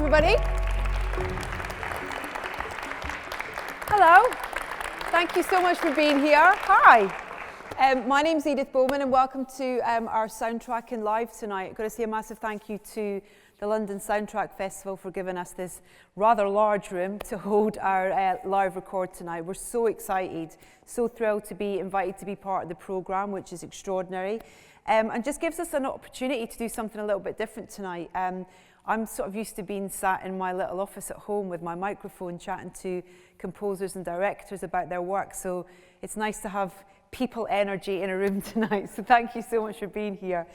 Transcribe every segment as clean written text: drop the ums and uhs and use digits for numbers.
everybody. Hello. Thank you so much for being here. Hi. My name's Edith Bowman and welcome to our soundtrack in live tonight. I've got to say a massive thank you to the London Soundtrack Festival for giving us this rather large room to hold our live record tonight. We're so excited, so thrilled to be invited to be part of the programme, which is extraordinary, and just gives us an opportunity to do something a little bit different tonight. I'm sort of used to being sat in my little office at home with my microphone chatting to composers and directors about their work, so it's nice to have people energy in a room tonight, so thank you so much for being here.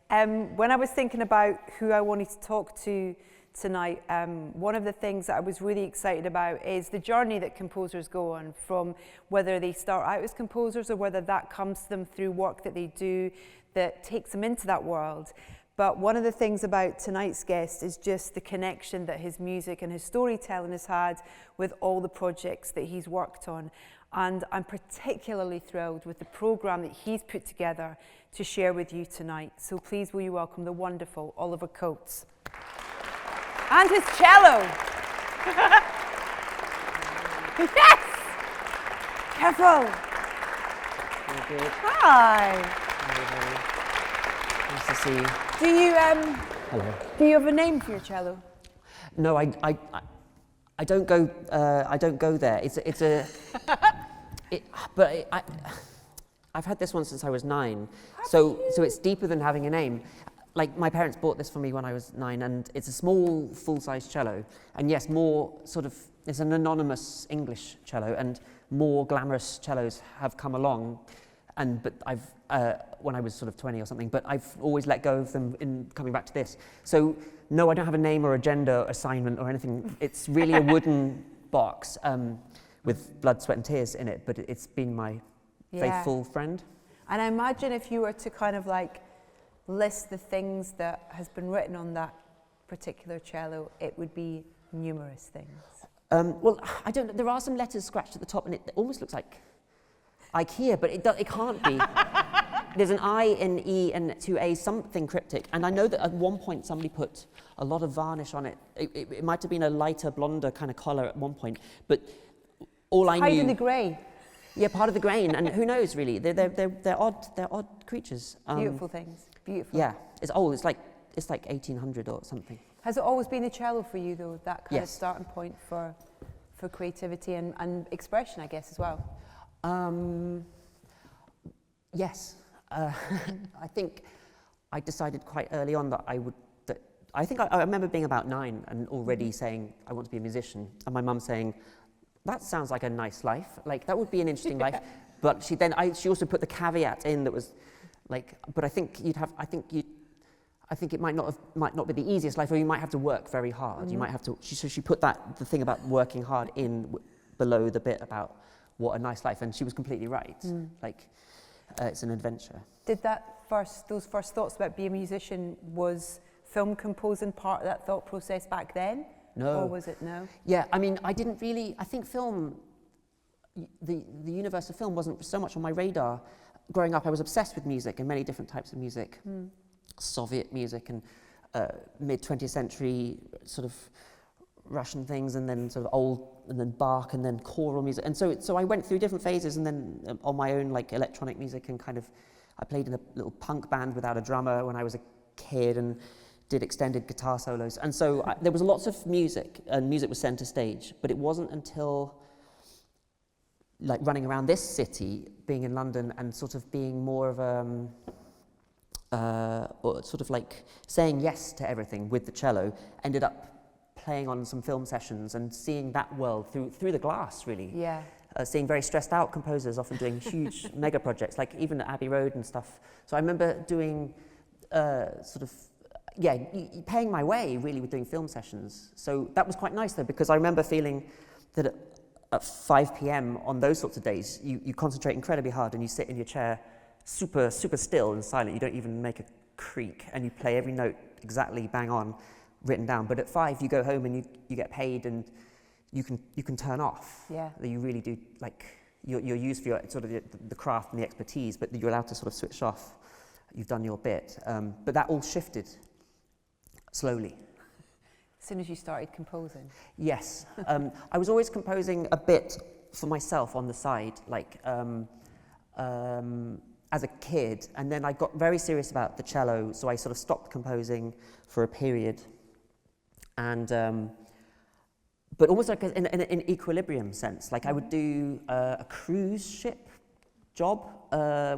When I was thinking about who I wanted to talk to tonight, one of the things that I was really excited about is the journey that composers go on, from whether they start out as composers or whether that comes to them through work that they do that takes them into that world. But one of the things about tonight's guest is just the connection that his music and his storytelling has had with all the projects that he's worked on. And I'm particularly thrilled with the programme that he's put together to share with you tonight. So please will you welcome the wonderful Oliver Coates. And his cello. Yes! Careful. Very good. Hi. Very nice to see you. Do you Hello. do you have a name for your cello? No, I don't go. I don't go there. I've had this one since I was 9. So it's deeper than having a name. Like, my parents bought this for me when I was 9, and it's a small, full-size cello. And yes, more sort of, it's an anonymous English cello, and more glamorous cellos have come along. But I've, when I was sort of 20 or something, but I've always let go of them in coming back to this. So no, I don't have a name or a gender assignment or anything. It's really a wooden box with blood, sweat and tears in it, but it's been my faithful friend. And I imagine if you were to kind of like list the things that has been written on that particular cello, it would be numerous things. Well, I don't know. There are some letters scratched at the top, and it almost looks like IKEA, but it can't be. There's an I, an E, and 2 A's, something cryptic. And I know that at one point somebody put a lot of varnish on it. It might have been a lighter, blonder kind of colour at one point, but all I knew... Hiding the grey. Yeah, part of the grain, and who knows really? They're odd creatures. Beautiful things. Beautiful. Yeah, it's old. It's like 1800 or something. Has it always been the cello for you though? That kind of Yes. starting point for creativity and expression, I guess, as well. Yes. I think I decided quite early on that I think I remember being about 9 and already saying I want to be a musician, and my mum saying, "That sounds like a nice life. Like that would be an interesting life." But she also put the caveat in that was like, "But I think it might not be the easiest life, or you might have to work very hard. Mm-hmm. You might have to." She put the thing about working hard in below the bit about what a nice life, and she was completely right. Like, it's an adventure. Did those first thoughts about being a musician, was film composing part of that thought process back then? No. Or was it no? Yeah, I mean, I think film, the universe of film wasn't so much on my radar. Growing up, I was obsessed with music and many different types of music. Soviet music and mid-20th century sort of Russian things, and then sort of old, and then Bach, and then choral music. And so I went through different phases, and then on my own, like electronic music, and kind of, I played in a little punk band without a drummer when I was a kid, and did extended guitar solos. And so there was lots of music, and music was center stage, but it wasn't until like running around this city, being in London, and sort of being more of or sort of like saying yes to everything with the cello, ended up playing on some film sessions and seeing that world through the glass, really. Yeah. Seeing very stressed out composers often doing huge mega projects, like even at Abbey Road and stuff. So I remember doing paying my way really with doing film sessions. So that was quite nice though, because I remember feeling that at 5 p.m. on those sorts of days, you concentrate incredibly hard and you sit in your chair super, super still and silent. You don't even make a creak, and you play every note exactly bang on, written down. But at 5, you go home and you get paid, and you can turn off. Yeah. You really do, like, you're used for your sort of the craft and the expertise, but you're allowed to sort of switch off. You've done your bit. But that all shifted slowly. as soon as you started composing? Yes. I was always composing a bit for myself on the side, like as a kid, and then I got very serious about the cello, so I sort of stopped composing for a period. And but almost like in an equilibrium sense, like I would do a cruise ship job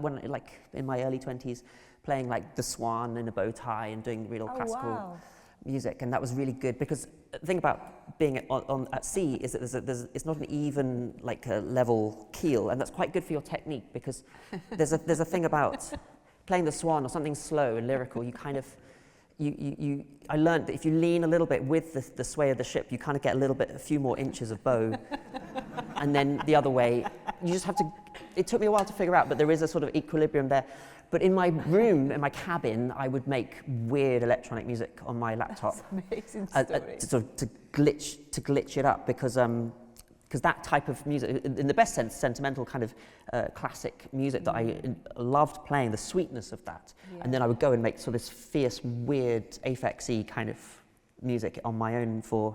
when, like, in my early 20s, playing like the Swan in a bow tie and doing real classical music, and that was really good because the thing about being at sea is that it's not an even, like, a level keel, and that's quite good for your technique because there's a thing about playing the Swan or something slow and lyrical. You kind of I learned that if you lean a little bit with the sway of the ship, you kind of get a few more inches of bow, and then the other way, you just have to. It took me a while to figure out, but there is a sort of equilibrium there. But in my room, in my cabin, I would make weird electronic music on my laptop. That's amazing story. To glitch it up because that type of music, in the best sense, sentimental kind of classic music that I loved playing, the sweetness of that. Yeah. And then I would go and make sort of this fierce, weird, aphex-y kind of music on my own for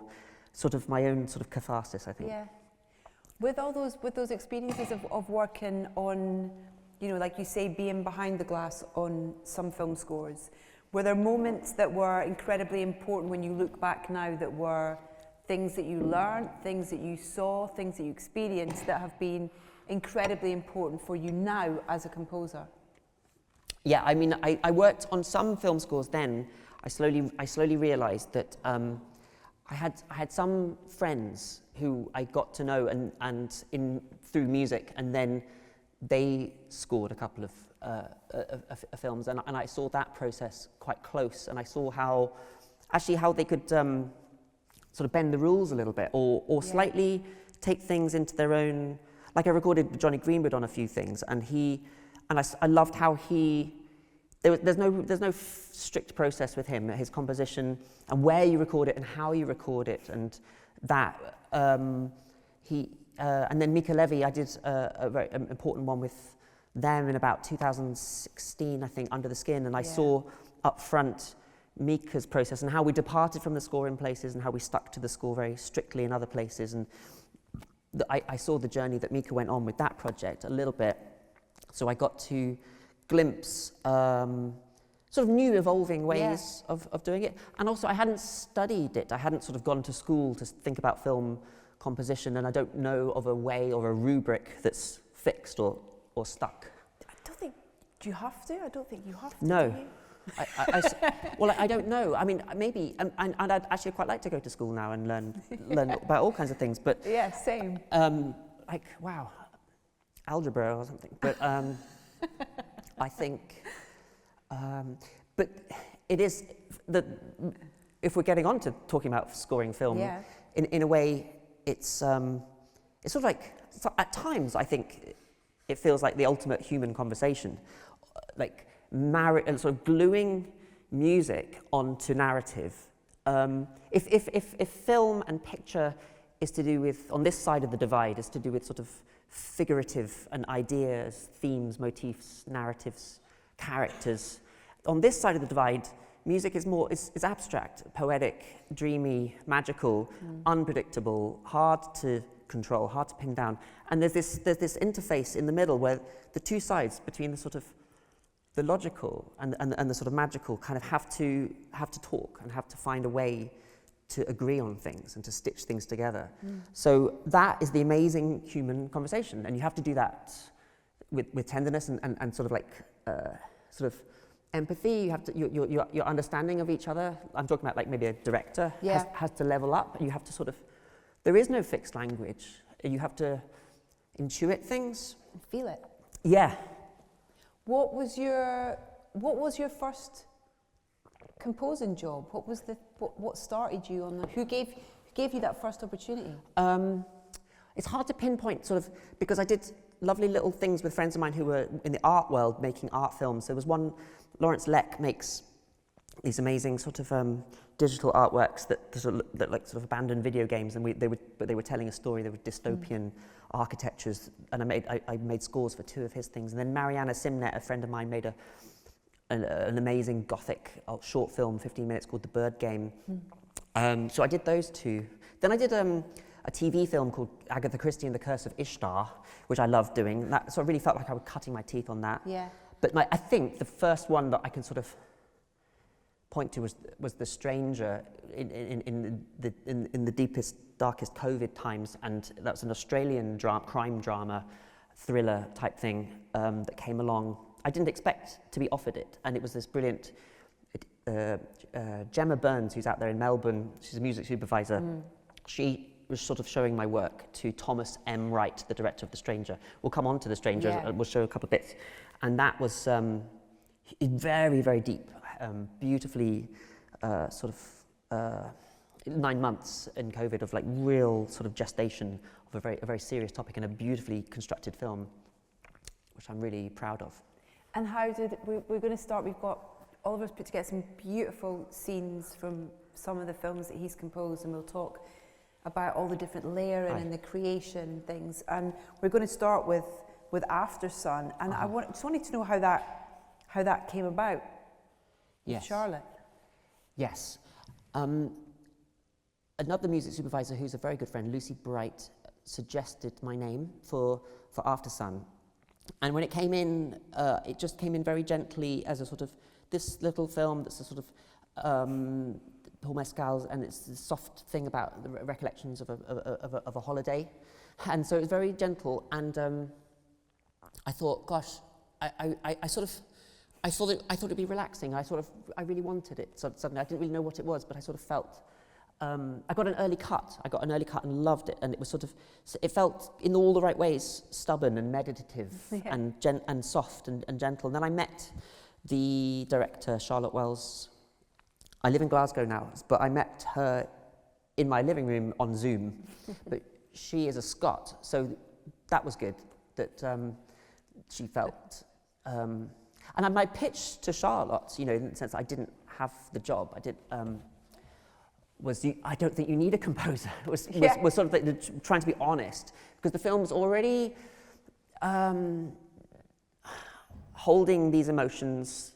sort of my own sort of catharsis, I think. Yeah. With those experiences of working on, you know, like you say, being behind the glass on some film scores, were there moments that were incredibly important when you look back now that were things that you learned, things that you saw, things that you experienced that have been incredibly important for you now as a composer? Yeah, I mean, I worked on some film scores then. I slowly realised that I had some friends who I got to know and through music, and then they scored a couple of films, and I saw that process quite close, and I saw how they could sort of bend the rules a little bit, or slightly take things into their own. Like I recorded Johnny Greenwood on a few things, and I loved how there's no strict process with him, his composition and where you record it and how you record it, and that and then Mika Levy, I did a very important one with them in about 2016, I think, Under the Skin, and I saw up front Mika's process and how we departed from the score in places and how we stuck to the score very strictly in other places, and I saw the journey that Mika went on with that project a little bit, so I got to glimpse sort of new evolving ways of doing it, and also I hadn't studied it, I hadn't sort of gone to school to think about film composition, and I don't know of a way or a rubric that's fixed or stuck. I don't think you have to. I don't think you have to. No. Do you? Well, I don't know. I mean, maybe, and I'd actually quite like to go to school now and learn about all kinds of things. But yeah, same. Like, wow, algebra or something. But I think, but it is that if we're getting on to talking about scoring film, in a way, it's sort of like, at times I think it feels like the ultimate human conversation, like and sort of gluing music onto narrative. If film and picture is to do with, on this side of the divide, is to do with sort of figurative and ideas, themes, motifs, narratives, characters. On this side of the divide, music is more is abstract, poetic, dreamy, magical, unpredictable, hard to control, hard to pin down. And there's this interface in the middle where the two sides between the sort of the logical and the sort of magical kind of have to talk and have to find a way to agree on things and to stitch things together. So that is the amazing human conversation, and you have to do that with tenderness and sort of like sort of empathy. You have to your understanding of each other. I'm talking about like maybe a director has to level up. You have to sort of, there is no fixed language. You have to intuit things. Feel it. Yeah. What was your first composing job? What started you on who gave you that first opportunity? It's hard to pinpoint sort of, because I did lovely little things with friends of mine who were in the art world making art films. There was one, Lawrence Leck makes these amazing sort of digital artworks that like sort of abandoned video games, and they were telling a story. They were dystopian architectures, and I made scores for two of his things. And then Mariana Simnet, a friend of mine, made an amazing gothic short film, 15 minutes, called The Bird Game. So I did those two. Then I did a TV film called Agatha Christie and the Curse of Ishtar, which I loved doing. That sort of really felt like I was cutting my teeth on that. Yeah. But I think the first one that I can sort of point to was The Stranger in the deepest, darkest COVID times, and that was an Australian crime drama thriller type thing that came along. I didn't expect to be offered it, and it was this brilliant Gemma Burns, who's out there in Melbourne. She's a music supervisor. She was sort of showing my work to Thomas M. Wright, the director of The Stranger. We'll come on to The Stranger, we'll show a couple of bits. And that was very, very deep, beautifully 9 months in COVID of like real sort of gestation of a very serious topic, and a beautifully constructed film, which I'm really proud of. And how did, we're going to start, we've got, Oliver's put together some beautiful scenes from some of the films that he's composed, and we'll talk about all the different layering and the creation things. And we're going to start with Aftersun, and I just wanted to know how that came about. Yes. Charlotte. Yes. Another music supervisor who's a very good friend, Lucy Bright, suggested my name for Aftersun. And when it came in, it just came in very gently as a sort of this little film that's a sort of Paul Mescal's, and it's the soft thing about the recollections of a holiday. And so it was very gentle, and I thought, gosh, I thought it'd be relaxing. I really wanted it. So suddenly, I didn't really know what it was, but I sort of felt. I got an early cut. And loved it, and it was sort of. It felt in all the right ways stubborn and meditative and soft and gentle. And then I met the director, Charlotte Wells. I live in Glasgow now, but I met her in my living room on Zoom. But she is a Scot, so that was good. That she felt. And my pitch to Charlotte, you know, in the sense that I didn't have the job, was I don't think you need a composer. was sort of trying to be honest, because the film's already holding these emotions,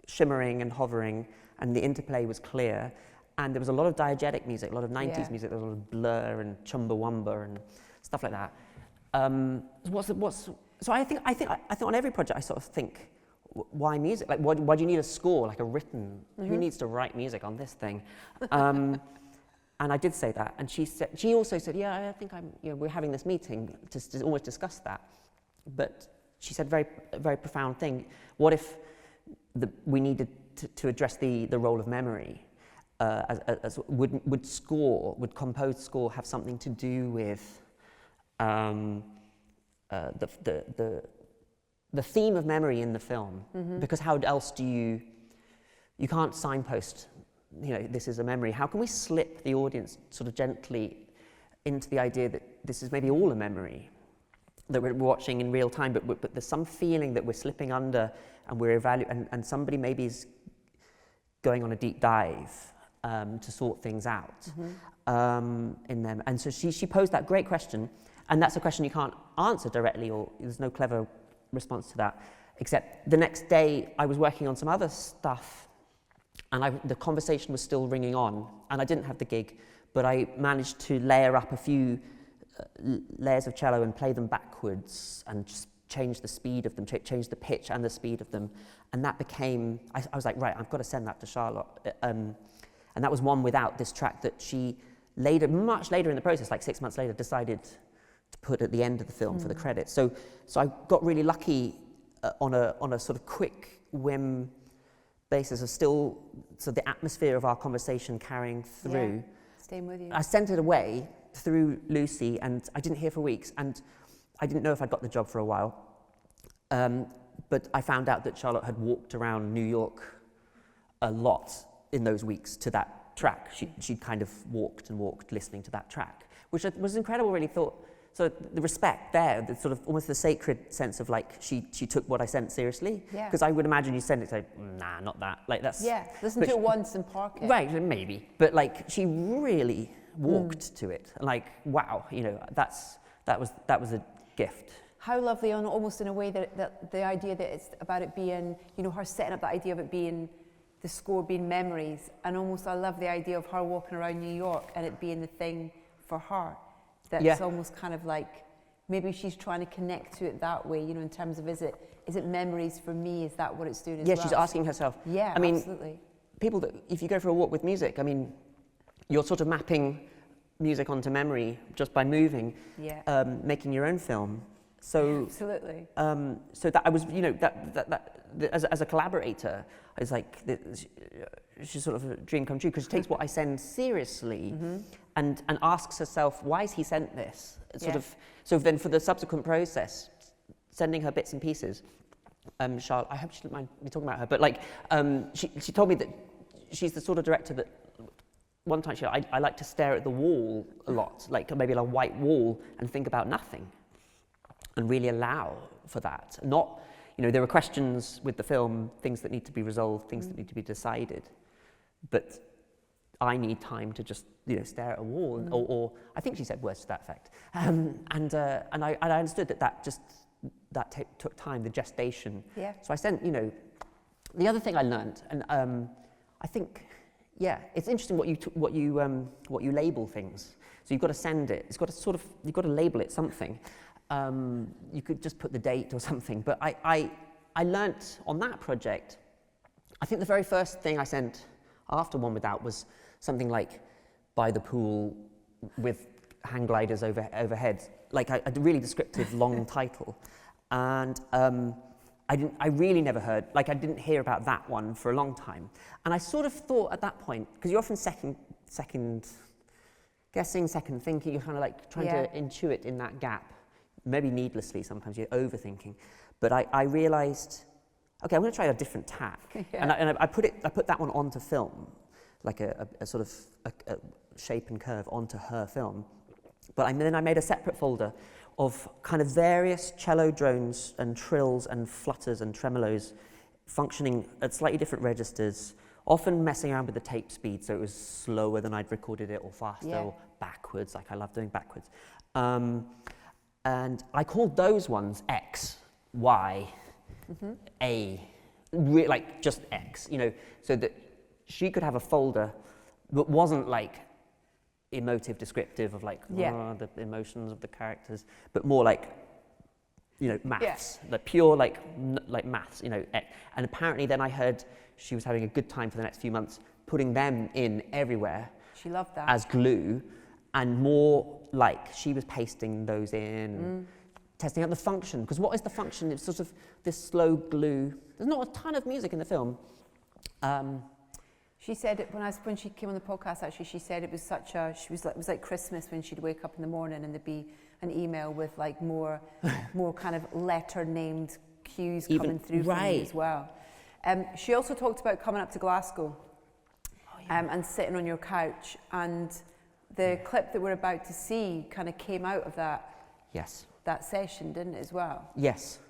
shimmering and hovering, and the interplay was clear. And there was a lot of diegetic music, a lot of 90s music, there was a lot of Blur and Chumbawamba and stuff like that. So I think on every project I sort of think, why music? Like, why do you need a score, like a written? Who needs to write music on this thing? And I did say that, and she also said, yeah, I think we're having this meeting to almost discuss that. But she said a very profound thing. What if we needed to address the role of memory? Would composed score have something to do with the theme of memory in the film? Because how else do you can't signpost, this is a memory. How can we slip the audience sort of gently into the idea that this is maybe all a memory that we're watching in real time, but there's some feeling that we're slipping under, and we're evaluating, and somebody maybe is going on a deep dive to sort things out in them. And so she posed that great question, and that's a question you can't answer directly, or there's no clever response to that, except the next day I was working on some other stuff, and the conversation was still ringing on, and I didn't have the gig, but I managed to layer up a few layers of cello and play them backwards and just change the speed of them, change the pitch and the speed of them, and that became, I was like, right, I've got to send that to Charlotte, and that was one without this track that she much later in the process, like 6 months later, decided to put at the end of the film for the credits. So I got really lucky on a sort of quick whim basis of still, so the atmosphere of our conversation carrying through. Yeah, staying with you. I sent it away through Lucy, and I didn't hear for weeks, and I didn't know if I'd got the job for a while. But I found out that Charlotte had walked around New York a lot in those weeks to that track. She'd kind of walked and walked listening to that track, which was incredible, really thought. So the respect there, the sort of almost the sacred sense of like she took what I sent seriously. Yeah. Because I would imagine you send it, say, nah, not that. Like that's listen to it once and park it. Right, maybe. But like she really walked to it. Like wow, that was a gift. How lovely, almost in a way that the idea that it's about it being, her setting up the idea of it being the score being memories, and almost I love the idea of her walking around New York and it being the thing for her. That's almost kind of like, maybe she's trying to connect to it that way, you know, in terms of is it memories for me? Is that what it's doing as well? Yeah, she's asking herself. Yeah, I mean, absolutely. People that, if you go for a walk with music, I mean, you're sort of mapping music onto memory just by moving, making your own film. So absolutely. So that I was, you know, that as a collaborator, I was like, she's sort of a dream come true, because she takes what I send seriously, and asks herself, why has he sent this? Sort of. So then for the subsequent process, sending her bits and pieces. Charlotte, I hope she didn't mind me talking about her, but like, she told me that she's the sort of director that one time I like to stare at the wall a lot, like maybe a white wall, and think about nothing, and really allow for that. Not, you know, there are questions with the film, things that need to be resolved, things that need to be decided, but I need time to just, you know, stare at a wall, or I think she said words to that effect, and I understood that took time, the gestation. Yeah. So I sent, you know, the other thing I learned, and I think, it's interesting what you label things. So you've got to send it. It's got to you've got to label it something. You could just put the date or something. But I learnt on that project. I think the very first thing I sent after One Without was something like by the pool with hang gliders overhead, like a really descriptive long title. And I really never heard, like I didn't hear about that one for a long time. And I sort of thought at that point, because you're often second guessing, second thinking, you're kind of like trying to intuit in that gap, maybe needlessly sometimes, you're overthinking. But I realized, okay, I'm going to try a different tack. And I put that one onto film, like a sort of a shape and curve onto her film. But then I made a separate folder of kind of various cello drones and trills and flutters and tremolos functioning at slightly different registers, often messing around with the tape speed, so it was slower than I'd recorded it, or faster, or backwards, like I love doing backwards. And I called those ones X, Y, A, like just X, you know, so that she could have a folder that wasn't like emotive descriptive of like the emotions of the characters, but more like, you know, maths, like pure like maths, you know. And apparently then I heard she was having a good time for the next few months putting them in everywhere. She loved that. As glue, and more like she was pasting those in, testing out the function, because what is the function? It's sort of this slow glue. There's not a ton of music in the film. She said it when she came on the podcast. Actually, she said it was it was like Christmas when she'd wake up in the morning and there'd be an email with like more kind of letter named cues coming through from you as well. She also talked about coming up to Glasgow and sitting on your couch, and the clip that we're about to see kind of came out of that. Yes. That session, didn't it, as well? Yes.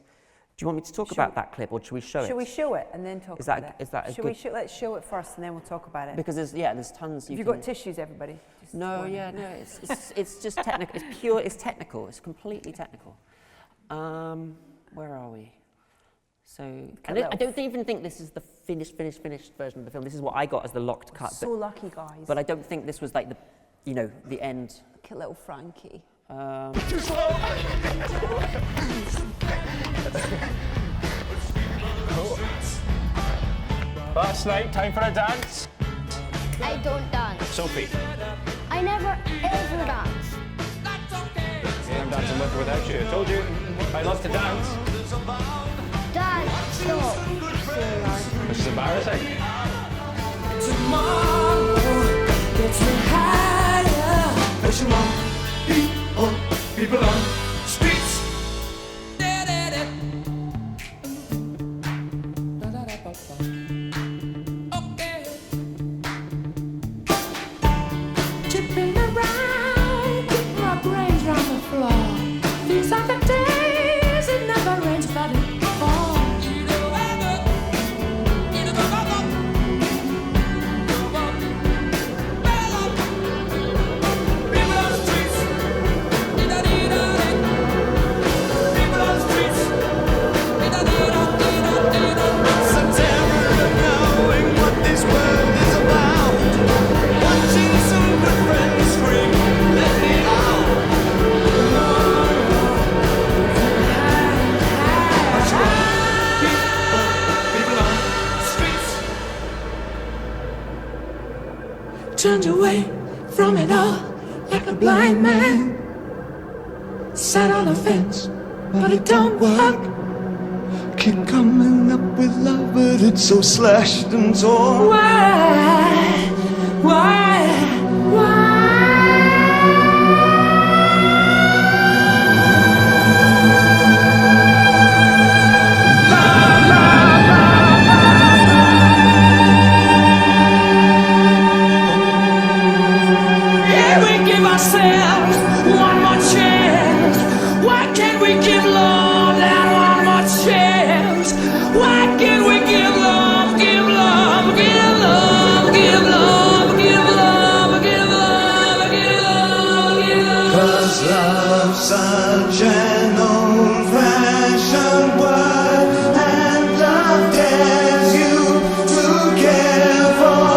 Do you want me to talk about that clip, or should we show it? Should we show it and then talk about it? Is that a good... Let's show it first and then we'll talk about it. Because there's tons. Have you got tissues, everybody? No, it's just technical. It's pure. It's technical. It's completely technical. Where are we? So I don't even think this is the finished version of the film. This is what I got as the locked cut. So lucky, guys. But I don't think this was like the end. Look at little Frankie. Last night, time for a dance. I don't dance. Sophie. I never ever dance. I'm dancing with or without you. I told you, I love to dance. Dad, stop. This is embarrassing. Tomorrow gets me higher. As you want, people on streets. Okay. Tipping around, keep my brains round the floor. These are the days it never rains, but it falls. People on the streets. turned away from it all like a blind man. Sat on a fence, but it don't work. Keep coming up with love, but it's so slashed and torn. Why? Can we give ourselves one more chance? Why can't we give love that one more chance? Why can't we give love, give love, give love, give love, give love, give love, give love, give love? 'Cause love's such an old-fashioned word, and love dares you to care for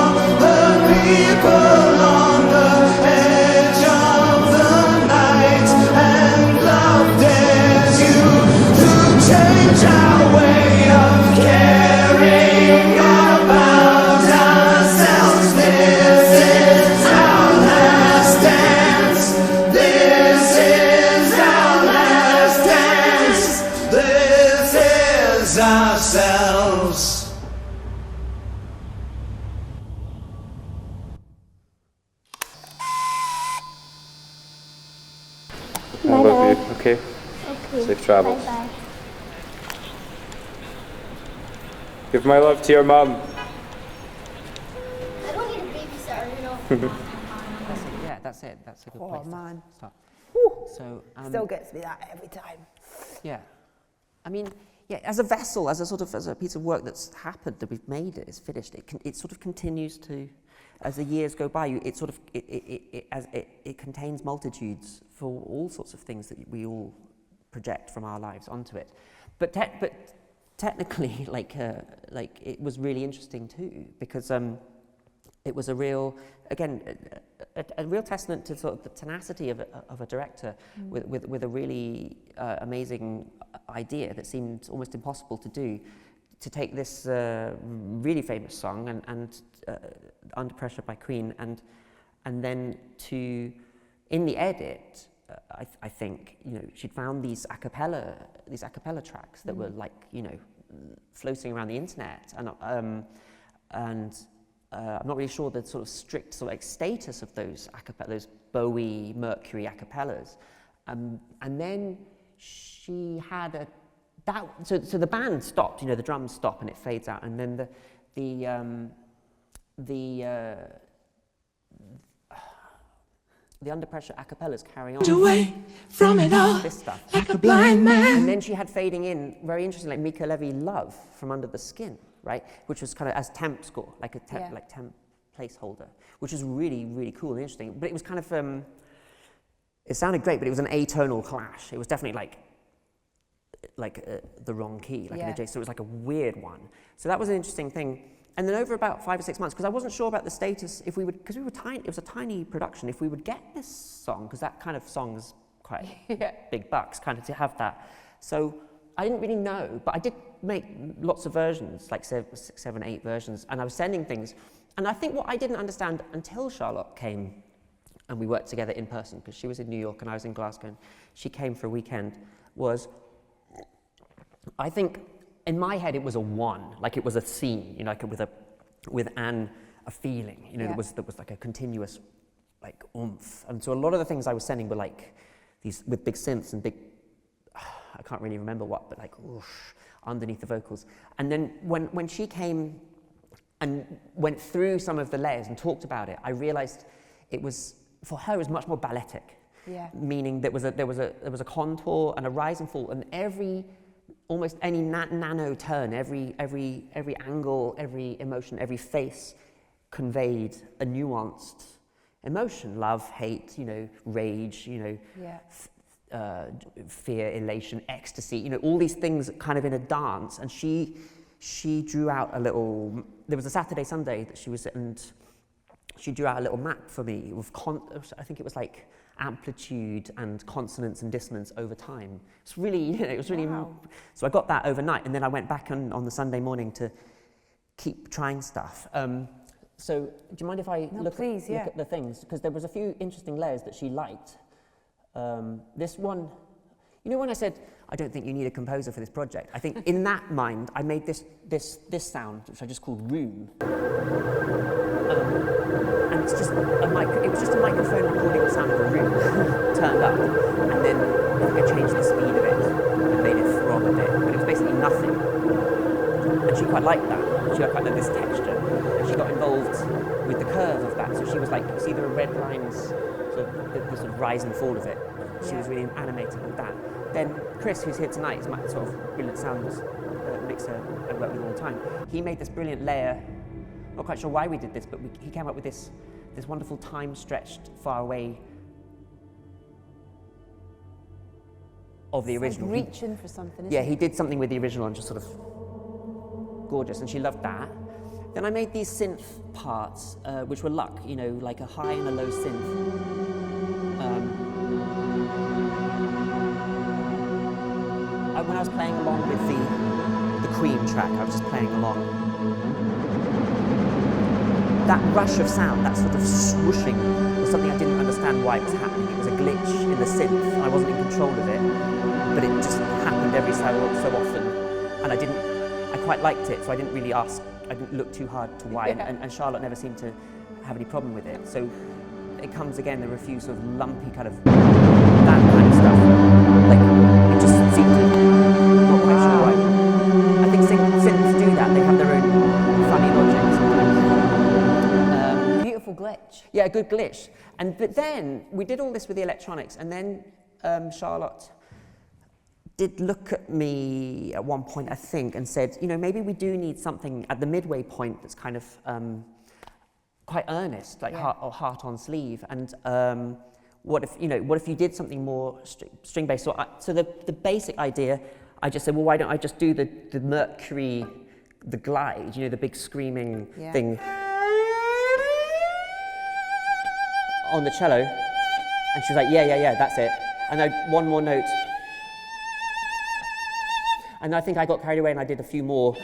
the people on the edge of the night, and love dares you to change our way of caring about ourselves. This is our last dance. This is our last dance. This is ourselves. I love you. Okay. Okay. Safe travels. Bye-bye. Give my love to your mum. I don't need a babysitter, you know. Yeah, that's it. That's a good Oh, place man. to start. So, Still gets me that every time. yeah. I mean, yeah, as a vessel, as a sort of, as a piece of work that's happened, that we've made it, it's finished, it sort of continues to, as the years go by, it sort of, it contains multitudes for all sorts of things that we all project from our lives onto it. But technically, like it was really interesting too, because it was a real, again, a real testament to sort of the tenacity of a director with a really amazing idea that seemed almost impossible to do, to take this really famous song and Under Pressure by Queen, and then to, in the edit, I think, you know, she'd found these a cappella tracks that were like, you know, floating around the internet, and I'm not really sure the sort of strict sort of like status of those those Bowie Mercury a cappellas, and then she had so the band stopped, you know, the drums stop and it fades out, and then the Under Pressure a cappellas carry on. Away from it all This stuff. like a blind man. And then she had fading in, very interesting, like Mika Levy Love from Under the Skin, right? Which was kind of as temp score, like a temp, like temp placeholder, which was really, really cool and interesting. But it was kind of, it sounded great, but it was an atonal clash. It was definitely like the wrong key, like an adjacent. So it was like a weird one. So that was an interesting thing. And then over about 5 or 6 months, because I wasn't sure about the status, if we would, because we were tiny, it was a tiny production, if we would get this song, because that kind of song is quite big bucks, kind of to have that. So I didn't really know, but I did make lots of versions, like 6, 7, 8 versions, and I was sending things. And I think what I didn't understand until Charlotte came and we worked together in person, because she was in New York and I was in Glasgow, and she came for a weekend, was, I think, in my head, it was a one, like it was a scene, you know, like with a feeling, you know, that was like a continuous, like oomph. And so a lot of the things I was sending were like these with big synths and big, I can't really remember what, but like whoosh, underneath the vocals. And then when she came and went through some of the layers and talked about it, I realized it was, for her, it was much more balletic. Yeah. Meaning there was a contour and a rise and fall, and almost any nano turn, every angle, every emotion, every face conveyed a nuanced emotion: love, hate, you know, rage, you know, fear, elation, ecstasy, you know, all these things kind of in a dance. And she drew out a little. There was a Saturday, Sunday that she was, and she drew out a little map for me with I think it was like amplitude and consonance and dissonance over time. It's really, you know, it was really. Wow. So I got that overnight, and then I went back on the Sunday morning to keep trying stuff. So, do you mind if I look at the things? Because there was a few interesting layers that she liked. This one, you know when I said, I don't think you need a composer for this project, I think in that mind, I made this sound, which I just called room. And it's just it was just a microphone recording the sound of a room turned up. And then I think I changed the speed of it and made it throb a bit, but it was basically nothing. And she quite liked that. She quite liked this texture. And she got involved with the curve of that. So she was like, you see there are red lines, so the sort of rise and fall of it. She was really animated with that. Then Chris, who's here tonight, is my sort of brilliant sound mixer I work with all the time. He made this brilliant layer. Not quite sure why we did this, but he came up with this wonderful time-stretched, far away of the original. Like reaching for something, isn't yeah, it? he did something with the original and just sort of gorgeous, and she loved that. Then I made these synth parts, which were luck, you know, like a high and a low synth. When I was playing along with the Queen track, I was just playing along. That rush of sound, that sort of swooshing, was something I didn't understand why it was happening. It was a glitch in the synth. I wasn't in control of it, but it just happened every so often, and I quite liked it, so I didn't really ask. I didn't look too hard to why, and Charlotte never seemed to have any problem with it. So it comes again. There were a few sort of lumpy kind of that kind of stuff. Like it just seemed to. Not quite sure why. I think synths do that. They have their own funny logic sometimes. Beautiful glitch. Yeah, a good glitch. But then we did all this with the electronics, and then Charlotte did look at me at one point, I think, and said, you know, maybe we do need something at the midway point that's kind of quite earnest, like heart on sleeve. And what if you did something more string based? So the basic idea, I just said, well, why don't I just do the Mercury, the glide, you know, the big screaming thing on the cello? And she was like, yeah, that's it. And I one more note. And I think I got carried away and I did a few more.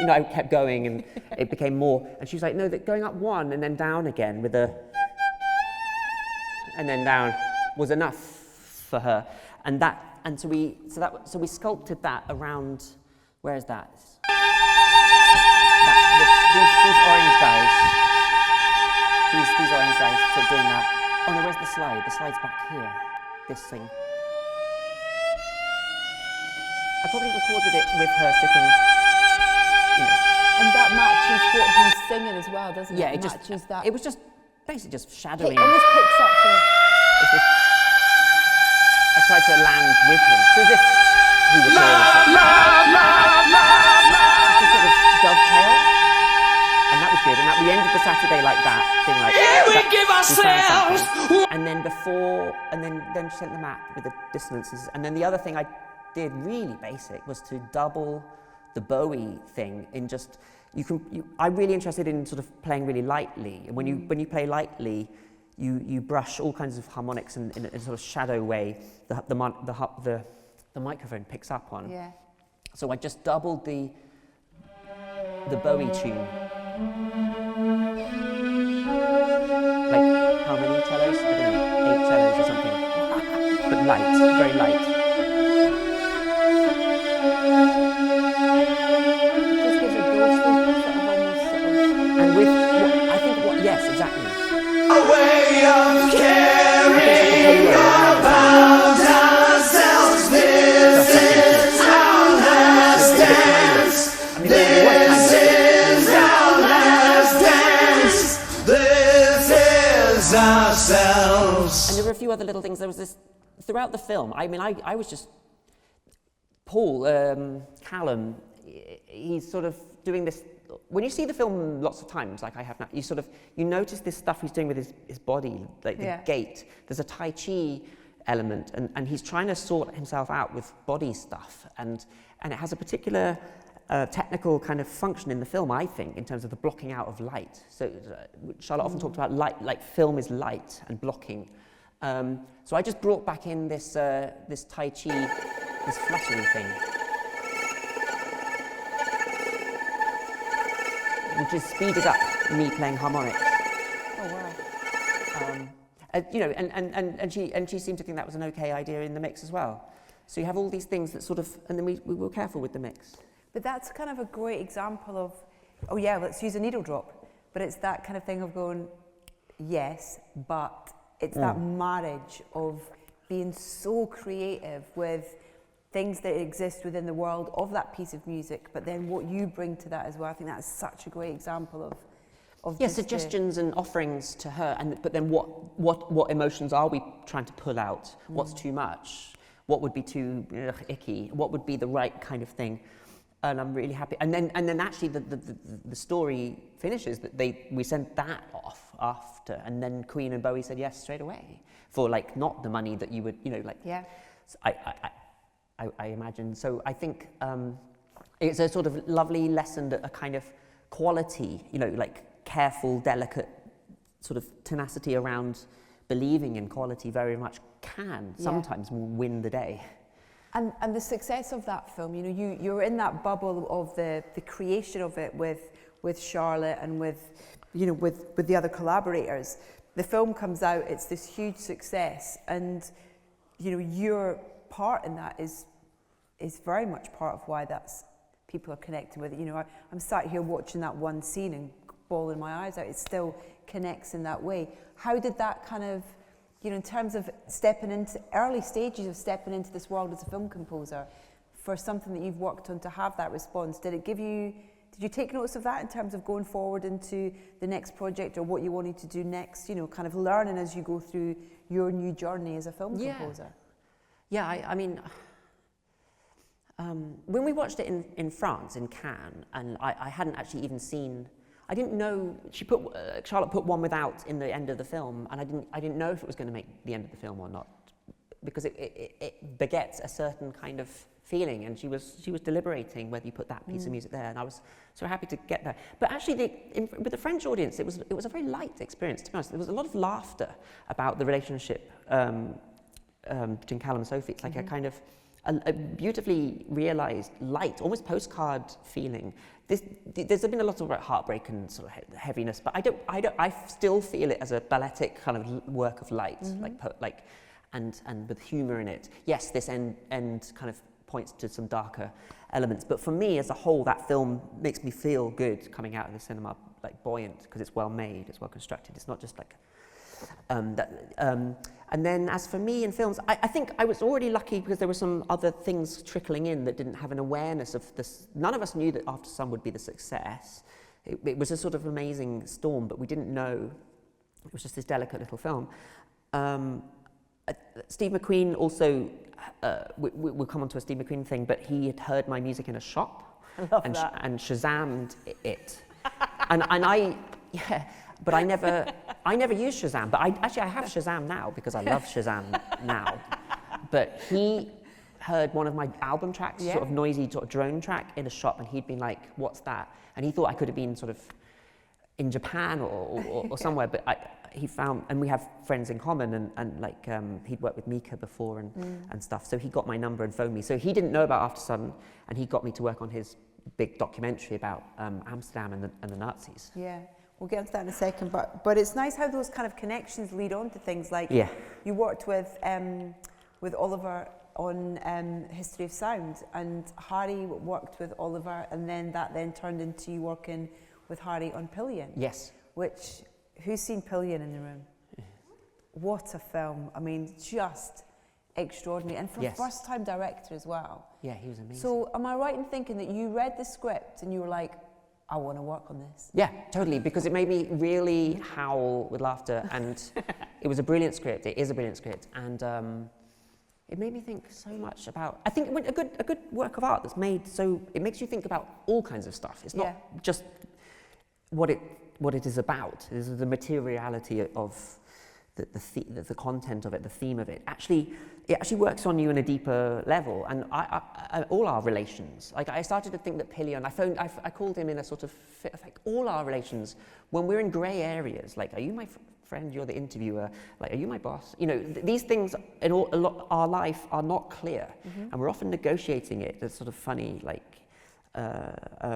You know, I kept going and it became more. And she was like, no, that going up one and then down again with a, and then down was enough for her. So we sculpted that around, where is that? These orange guys. These orange guys sort of doing that. Oh no, where's the slide? The slide's back here. This thing. I probably recorded it with her sitting, you know. And that matches what he's singing as well, doesn't it? Yeah, it matches that. It was just basically just shadowing. It almost picks up the... I tried to land with him. So as if he was just a sort of dovetail. And that was good. And we ended the Saturday like that, thing like Yeah, we that. give ourselves. And then then she sent the map with the dissonances. And then the other thing I did, really basic, was to double the Bowie thing in just, I'm really interested in sort of playing really lightly. And when you play lightly, you brush all kinds of harmonics in a sort of shadow way the microphone picks up on. Yeah. So I just doubled the Bowie tune. Like how many cellos? I don't know, 8 cellos or something. But light, very light. Just gives a ghostly sort of almost sort of... And with, yes, exactly. A way of caring about ourselves. This is our last dance. This is our last dance. This is ourselves. And there were a few other little things. There was this, throughout the film, I mean, I was just, Paul, Callum, he's sort of doing this. When you see the film lots of times, like I have now, you notice this stuff he's doing with his body, like the gait. There's a Tai Chi element, and he's trying to sort himself out with body stuff, and it has a particular technical kind of function in the film, I think, in terms of the blocking out of light. So Charlotte often talked about light, like film is light and blocking. So I just brought back in this Tai Chi, this fluttering thing. which is speeded up me playing harmonics. Oh, wow. You know, and she seemed to think that was an okay idea in the mix as well. So you have all these things that sort of, and then we were careful with the mix. But that's kind of a great example of, oh yeah, let's use a needle drop. But it's that kind of thing of going, yes, but it's that marriage of being so creative with things that exist within the world of that piece of music, but then what you bring to that as well. I think that's such a great example of suggestions and offerings to her, but then what emotions are we trying to pull out? What's too much? What would be too icky? What would be the right kind of thing? And I'm really happy. And then actually the story finishes that we sent that off after, and then Queen and Bowie said yes straight away for like not the money that you would, you know, like. Yeah. So I imagine. So I think it's a sort of lovely lesson that a kind of quality, you know, like careful, delicate sort of tenacity around believing in quality very much can sometimes win the day. And the success of that film, you know, you're in that bubble of the creation of it with Charlotte and with the other collaborators. The film comes out, it's this huge success, and you know, your part in that is very much part of why people are connecting with it. You know, I'm sat here watching that one scene and bawling my eyes out. It still connects in that way. How did that kind of, you know, in terms of stepping into early stages of stepping into this world as a film composer, for something that you've worked on to have that response, did you take notice of that in terms of going forward into the next project or what you wanted to do next, you know, kind of learning as you go through your new journey as a film composer? Yeah, I mean, when we watched it in France, in Cannes, and I hadn't actually even seen, I didn't know, Charlotte put One Without in the end of the film, and I didn't know if it was going to make the end of the film or not, because it begets a certain kind of feeling, and she was deliberating whether you put that piece of music there, and I was so happy to get there. But actually, with the French audience, it was a very light experience, to be honest. There was a lot of laughter about the relationship between Callum and Sophie. It's like a kind of a beautifully realised, light, almost postcard feeling. There's been a lot of heartbreak and sort of heaviness, but I still feel it as a balletic kind of work of light, and with humour in it. Yes, this end kind of points to some darker elements, but for me as a whole, that film makes me feel good coming out of the cinema, like buoyant, because it's well made, it's well constructed. It's not just like and then as for me in films, I think I was already lucky because there were some other things trickling in that didn't have an awareness of this. None of us knew that Aftersun would be the success. It was a sort of amazing storm, but we didn't know. It was just this delicate little film. Steve McQueen also, we'll come on to a Steve McQueen thing, but he had heard my music in a shop and Shazammed it. and I, yeah, but I never used Shazam, but I have Shazam now because I love Shazam now. But he heard one of my album tracks, sort of noisy sort of drone track in a shop, and he'd been like, what's that? And he thought I could have been sort of in Japan or somewhere, but he found, and we have friends in common, and like he'd worked with Mika before and stuff, so he got my number and phoned me. So he didn't know about Aftersun, and he got me to work on his big documentary about Amsterdam and the Nazis. Yeah. We'll get into that in a second, but it's nice how those kind of connections lead on to things like you worked with Oliver on History of Sound, and Harry worked with Oliver, and then that turned into you working with Harry on Pillion. Yes. Which, who's seen Pillion in the room? What a film. I mean, just extraordinary. And for a first-time director as well. Yeah, he was amazing. So am I right in thinking that you read the script and you were like, I want to work on this? Yeah, totally, because it made me really howl with laughter, and it was a brilliant script. It is a brilliant script, and it made me think so much about. I think a good work of art that's made so it makes you think about all kinds of stuff. It's not just what it is about. It is the materiality of the content of it, the theme of it. It actually works on you in a deeper level, and all our relations. Like, I started to think that Pillion, I called him in a sort of fit of like all our relations, when we're in grey areas, like, are you my friend, you're the interviewer, like, are you my boss? You know, these things in our life are not clear, and we're often negotiating it in sort of funny, like,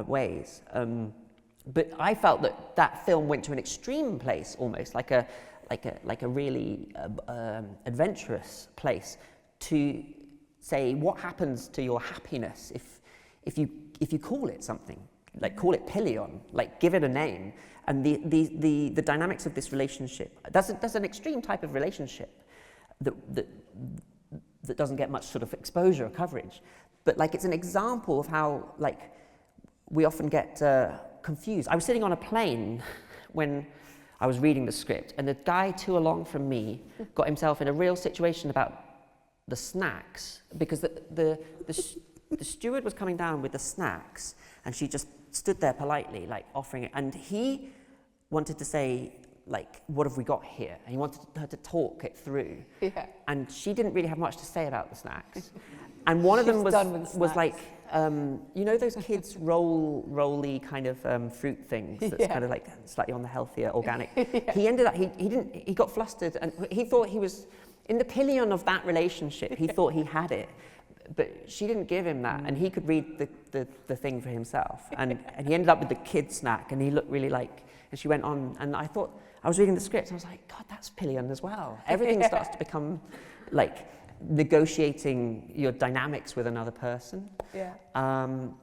ways. but I felt that that film went to an extreme place, almost like a really adventurous place, to say what happens to your happiness if you call it something, like call it Pillion, like give it a name, and the dynamics of this relationship. That's an extreme type of relationship that doesn't get much sort of exposure or coverage, but like it's an example of how like we often get confused. I was sitting on a plane when I was reading the script, and the guy two along from me got himself in a real situation about the snacks, because the steward was coming down with the snacks, and she just stood there politely, like offering it, and he wanted to say, like, what have we got here? And he wanted her to talk it through. Yeah. And she didn't really have much to say about the snacks. And one of them was like, you know those kids rolly kind of fruit things that's kind of like slightly on the healthier, organic. He ended up, he got flustered, and he thought he was, in the pillion of that relationship, he thought he had it. But she didn't give him that, and he could read the thing for himself. And he ended up with the kid snack, and he looked really like, and she went on, and I thought, I was reading the script, and I was like, God, that's Pillion as well. Everything starts to become like negotiating your dynamics with another person. Yeah.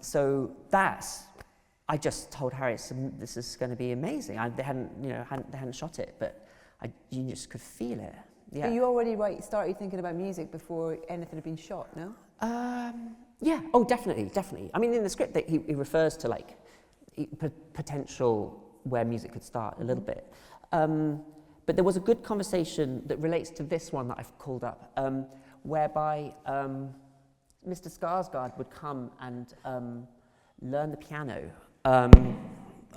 So I just told Harry, this is going to be amazing. They hadn't shot it, but you just could feel it. Yeah. But you already started thinking about music before anything had been shot, no? Yeah. Oh, definitely. I mean, in the script, he refers to like potential where music could start a little bit. But there was a good conversation that relates to this one that I've called up, whereby Mr. Skarsgård would come and learn the piano. I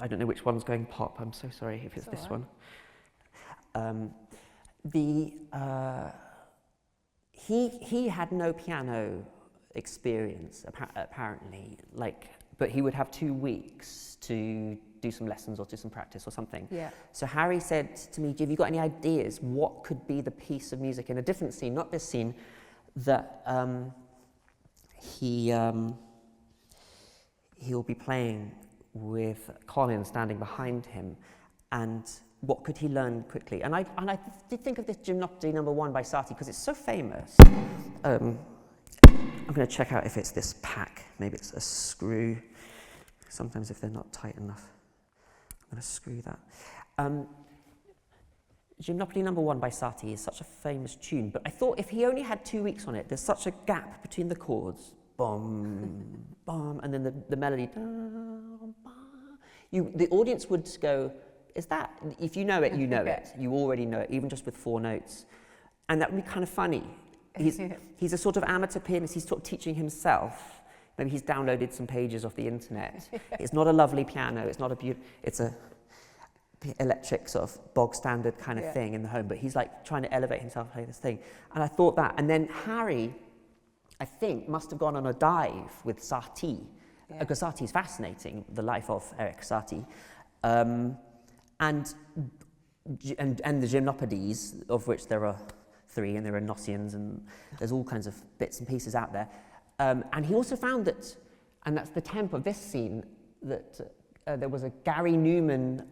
don't know which one's going pop. I'm so sorry if it's this one. He had no piano experience apparently, but he would have 2 weeks to do some lessons or do some practice or something. Yeah. So Harry said to me, have you got any ideas what could be the piece of music in a different scene, not this scene, that he'll be playing with Colin standing behind him, and what could he learn quickly? And I did think of this Gymnopédie No. 1 by Satie because it's so famous. I'm going to check out if it's this pack. Maybe it's a screw. Sometimes if they're not tight enough, I'm going to screw that. Gymnopédie No. 1 by Satie is such a famous tune, but I thought if he only had 2 weeks on it, there's such a gap between the chords, bum, bum, and then the melody, the audience would go, is that? If you know it, you know it. You already know it, even just with 4 notes. And that would be kind of funny. He's a sort of amateur pianist. He's sort of teaching himself. Maybe he's downloaded some pages off the internet. It's not a lovely piano. It's not it's a electric sort of bog standard kind of thing in the home. But he's like trying to elevate himself, play this thing. And I thought that. And then Harry, I think, must have gone on a dive with Satie. Because Satie's fascinating, the life of Erik Satie. And the Gymnopédies, of which there are 3, and there are Nossians, and there's all kinds of bits and pieces out there. And he also found that, and that's the temp of this scene, that there was a Gary Newman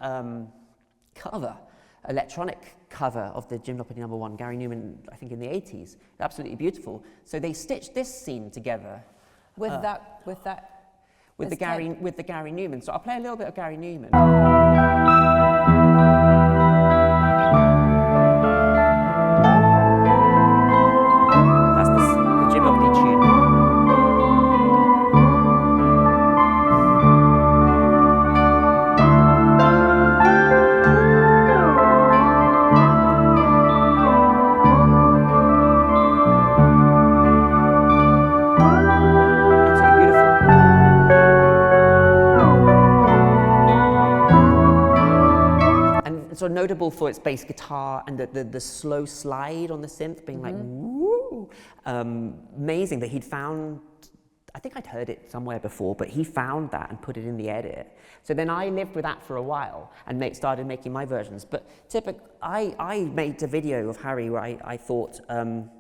cover, electronic cover of the Gymnopédie No. 1, Gary Newman, I think in the 80s. Absolutely beautiful. So they stitched this scene together. With the Gary Newman. So I'll play a little bit of Gary Newman. That's the Gymnopédie tune. Sort of notable for its bass guitar and the slow slide on the synth being like, woo! Amazing that he'd found, I think I'd heard it somewhere before, but he found that and put it in the edit. So then I lived with that for a while and started making my versions. But I made a video of Harry where I thought, I'll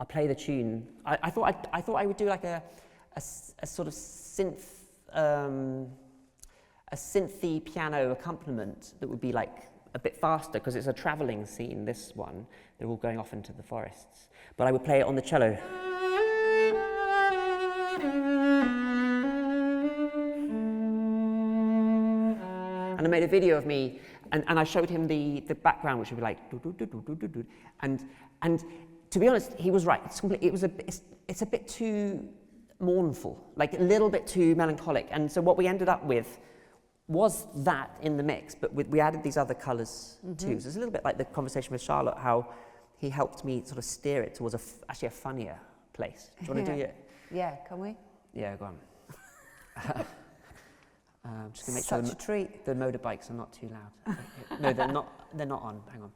play the tune. I thought I would do like a sort of synth, synthy piano accompaniment that would be like a bit faster, because it's a travelling scene, this one. They're all going off into the forests. But I would play it on the cello. And I made a video of me, and I showed him the background, which would be like, do, do, do, do, do, do, do. And to be honest, he was right. It's a bit too mournful, like a little bit too melancholic. And so what we ended up with was that in the mix, but we added these other colours too. So it's a little bit like the conversation with Charlotte, how he helped me sort of steer it towards actually a funnier place. Do you want to do it? Yeah, can we? Yeah, go on. Just gonna make Such sure a treat. the motorbikes are not too loud. No, they're not. They're not on. Hang on.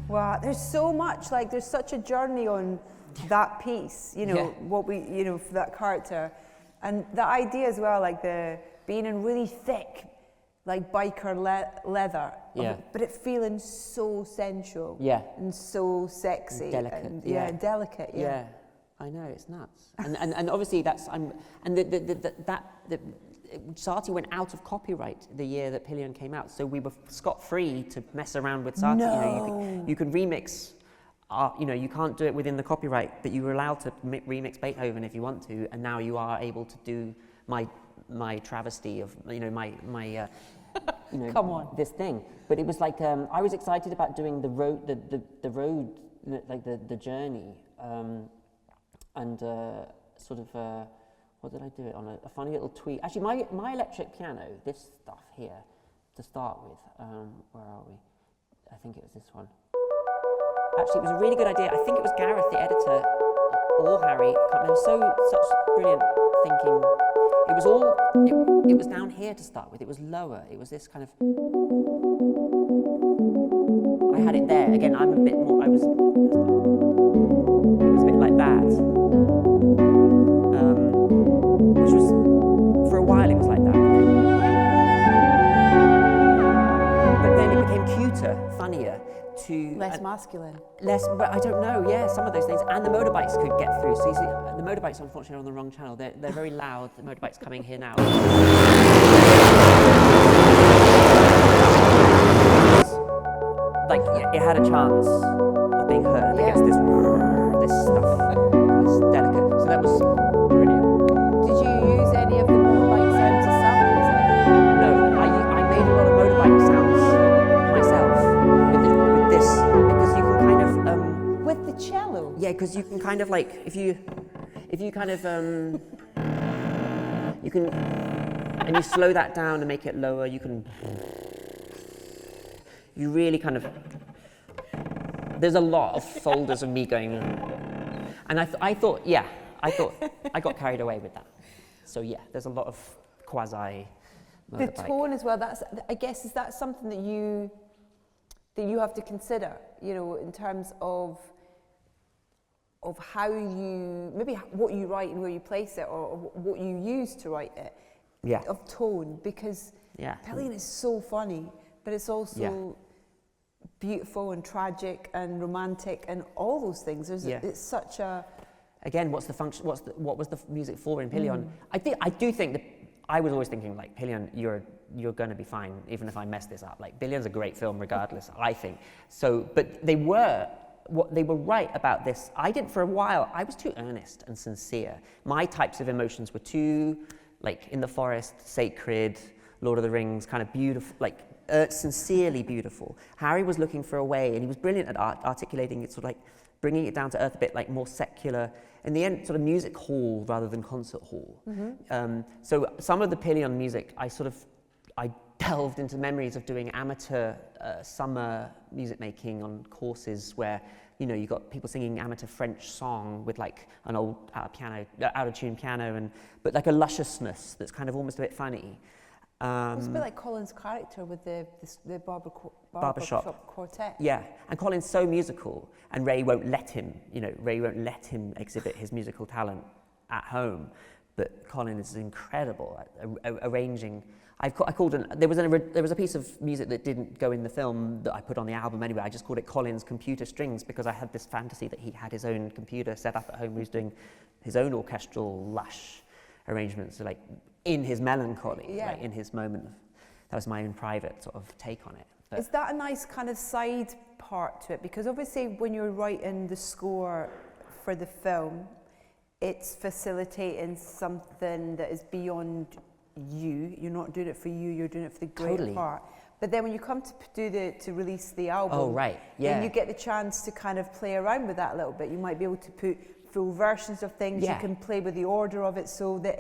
Wow, there's so much, like there's such a journey on that piece, you know, what we, you know, for that character. And the idea as well, like the being in really thick, like biker leather, but it feeling so sensual and so sexy. Delicate. And, delicate, Yeah, I know, it's nuts. and obviously that's, Sati went out of copyright the year that Pillion came out, so we were scot-free to mess around with Sati. No. You know, you can remix, you know, you can't do it within the copyright, but you were allowed to remix Beethoven if you want to, and now you are able to do my travesty of, you know, my you know, come on, this thing. But it was like, I was excited about doing the road, like the journey, and sort of. What did I do it on? A funny little tweet. Actually, my electric piano, this stuff here, to start with. Where are we? I think it was this one. Actually, it was a really good idea. I think it was Gareth, the editor, or Harry. It was such brilliant thinking. It was all. It was down here to start with. It was lower. It was this kind of. I had it there again. I'm a bit more. It was a bit like that. Which was, for a while it was like that. less masculine. Less, but I don't know, yeah, some of those things. And the motorbikes could get through. So you see, the motorbikes, unfortunately, are on the wrong channel. They're very loud, the motorbikes coming here now. Like, yeah, it had a chance of being heard against this stuff, this delicate. So that was brilliant. Did you use any of the motorbike sounds as samples? No, I made a lot of motorbike sounds myself with this, because you can kind of With the cello? yeah, because you can kind of like if you kind of you can, and you slow that down and make it lower, you really kind of, there's a lot of folders of me going, and I thought I got carried away with that. So yeah, there's a lot of quasi The motorbike. tone as well, I guess, is that something that you have to consider, you know, in terms of how you, maybe what you write and where you place it, or what you use to write it, Yeah. of tone, because Yeah. Pillion is so funny, but it's also beautiful and tragic and romantic and all those things. It's such a... Again, what's the function? What was the music for in Pillion? I do think that I was always thinking, like, Pillion, you're going to be fine even if I mess this up. Like, Pillion's a great film regardless, I think. So, but they were right about this. I didn't for a while. I was too earnest and sincere. My types of emotions were too, like, in the forest, sacred, Lord of the Rings, kind of beautiful, like sincerely beautiful. Harry was looking for a way, and he was brilliant at articulating it, sort of like bringing it down to earth a bit, like more secular. In the end, sort of music hall rather than concert hall. So some of the Pillion music, I delved into memories of doing amateur summer music making on courses where, you know, you got people singing amateur French song with like an old out of tune piano, but like a lusciousness that's kind of almost a bit funny. It's a bit like Colin's character with the Barbershop quartet. Yeah, and Colin's so musical, and Ray won't let him exhibit his musical talent at home. But Colin is incredible at arranging. There was a piece of music that didn't go in the film that I put on the album anyway. I just called it Colin's Computer Strings, because I had this fantasy that he had his own computer set up at home. He was doing his own orchestral lush arrangements, like in his melancholy, like in his moment. That was my own private sort of take on it. But is that a nice kind of side part to it? Because obviously when you're writing the score for the film, it's facilitating something that is beyond you. You're not doing it for you, you're doing it for the greater part. But then when you come to release the album, then you get the chance to kind of play around with that a little bit. You might be able to put full versions of things, you can play with the order of it, so that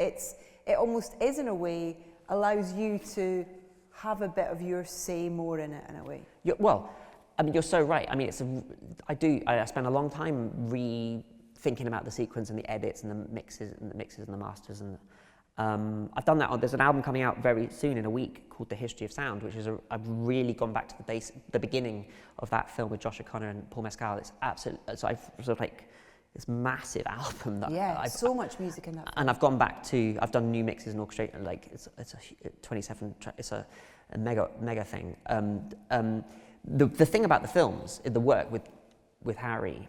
it almost is, in a way, allows you to have a bit of your say more in it, in a way. Well, I mean, you're so right. I mean, I spent a long time rethinking about the sequence and the edits and the mixes and the masters. And I've done that. There's an album coming out very soon, in a week, called The History of Sound, which is I've really gone back to the beginning of that film with Josh O'Connor and Paul Mescal. It's absolutely, so I've sort of like this massive album that so much music in that film. And I've gone back to, I've done new mixes and orchestration, like it's a 27 track, it's a mega thing. The thing about the films, the work with Harry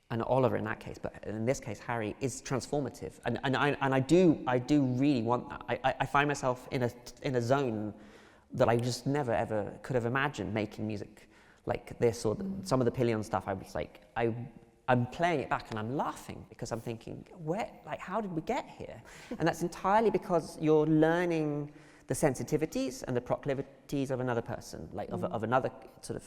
and Oliver in that case, but in this case Harry, is transformative, and I do really want that. I find myself in a zone that I just never ever could have imagined making music like this, or some of the Pillion stuff. I was like, I'm playing it back and I'm laughing, because I'm thinking, how did we get here? And that's entirely because you're learning the sensitivities and the proclivities of another person, like of another sort of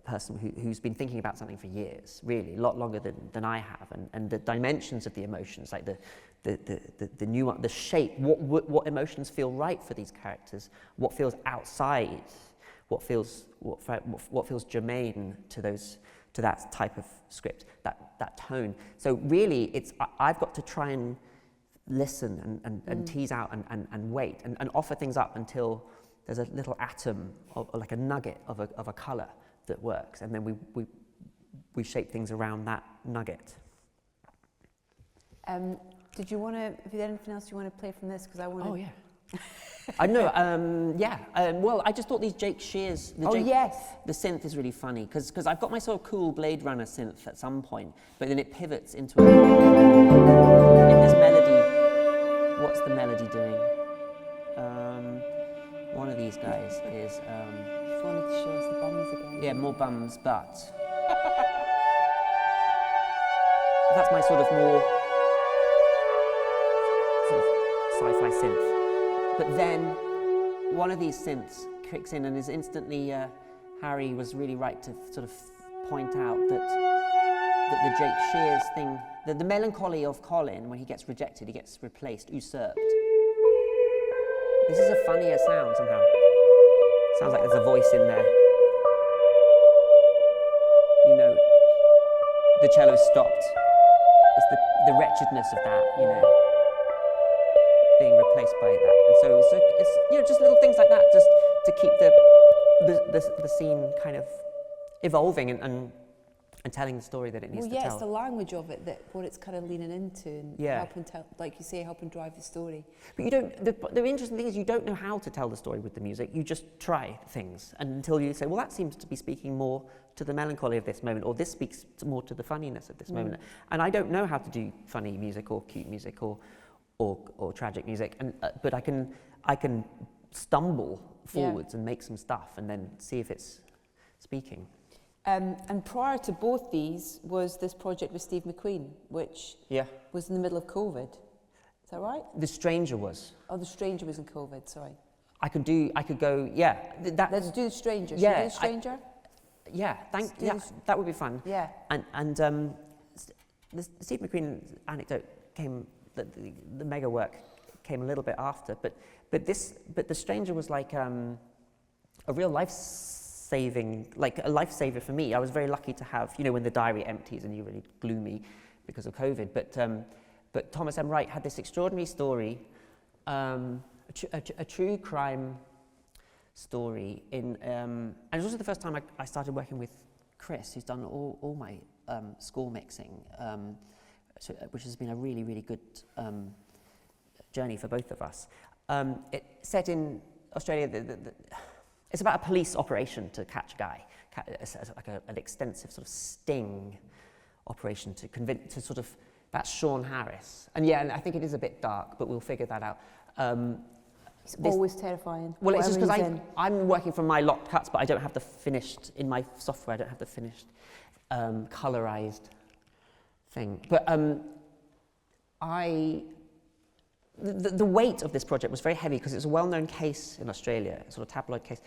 person who's been thinking about something for years, really, a lot longer than I have, and the dimensions of the emotions, like the nuance, the shape, what emotions feel right for these characters, what feels outside, what feels germane to that type of script, that tone. So really, I've got to try and listen and tease out and wait and offer things up until there's a little atom of like a nugget of a colour that works, and then we shape things around that nugget. Did you want to? If there's anything else you want to play from this, because I want to. Oh yeah. I know, yeah. Well, I just thought these Jake Shears... Yes. The synth is really funny, because I've got my sort of cool Blade Runner synth at some point, but then it pivots into in this melody. What's the melody doing? One of these guys is... If you wanted to show us the bums again. Yeah, more bums, but... That's my sort of more... sort of sci-fi synth. But then one of these synths kicks in and is instantly, Harry was really right to sort of point out that the Jake Shears thing, the melancholy of Colin when he gets rejected, he gets replaced, usurped. This is a funnier sound somehow. Sounds like there's a voice in there. You know, the cello stopped. It's the wretchedness of that, you know, being replaced by that. And so it's you know, just little things like that, just to keep the scene kind of evolving and telling the story that it needs to tell. Well, it's the language of it, that what it's kind of leaning into and helping tell, like you say, helping drive the story. But you don't, the interesting thing is you don't know how to tell the story with the music, you just try things until you say, well, that seems to be speaking more to the melancholy of this moment, or this speaks more to the funniness of this moment. And I don't know how to do funny music or cute music or tragic music, and but I can stumble forwards and make some stuff and then see if it's speaking. And prior to both these was this project with Steve McQueen, which was in the middle of COVID. Is that right? The Stranger was. Oh, The Stranger was in COVID, sorry. I could go, Let's do The Stranger. Should Yeah, we do The Stranger? That would be fun. Yeah. And the Steve McQueen anecdote came, the mega work came a little bit after, but The Stranger was like a real lifesaver for me. I was very lucky to have, you know, when the diary empties and you're really gloomy because of COVID, but Thomas M. Wright had this extraordinary story, a true crime story and it was also the first time I started working with Chris, who's done all my score mixing, which has been a really, really good journey for both of us. It's set in Australia. It's about a police operation to catch a guy. It's like an extensive sort of sting operation to convince, to sort of, that's Sean Harris. And yeah, and I think it is a bit dark, but we'll figure that out. It's always terrifying. Well, it's just because I'm working from my locked cuts, but I don't have the finished, in my software, I don't have the finished colorized thing. But the weight of this project was very heavy because it's a well-known case in Australia, a sort of tabloid case,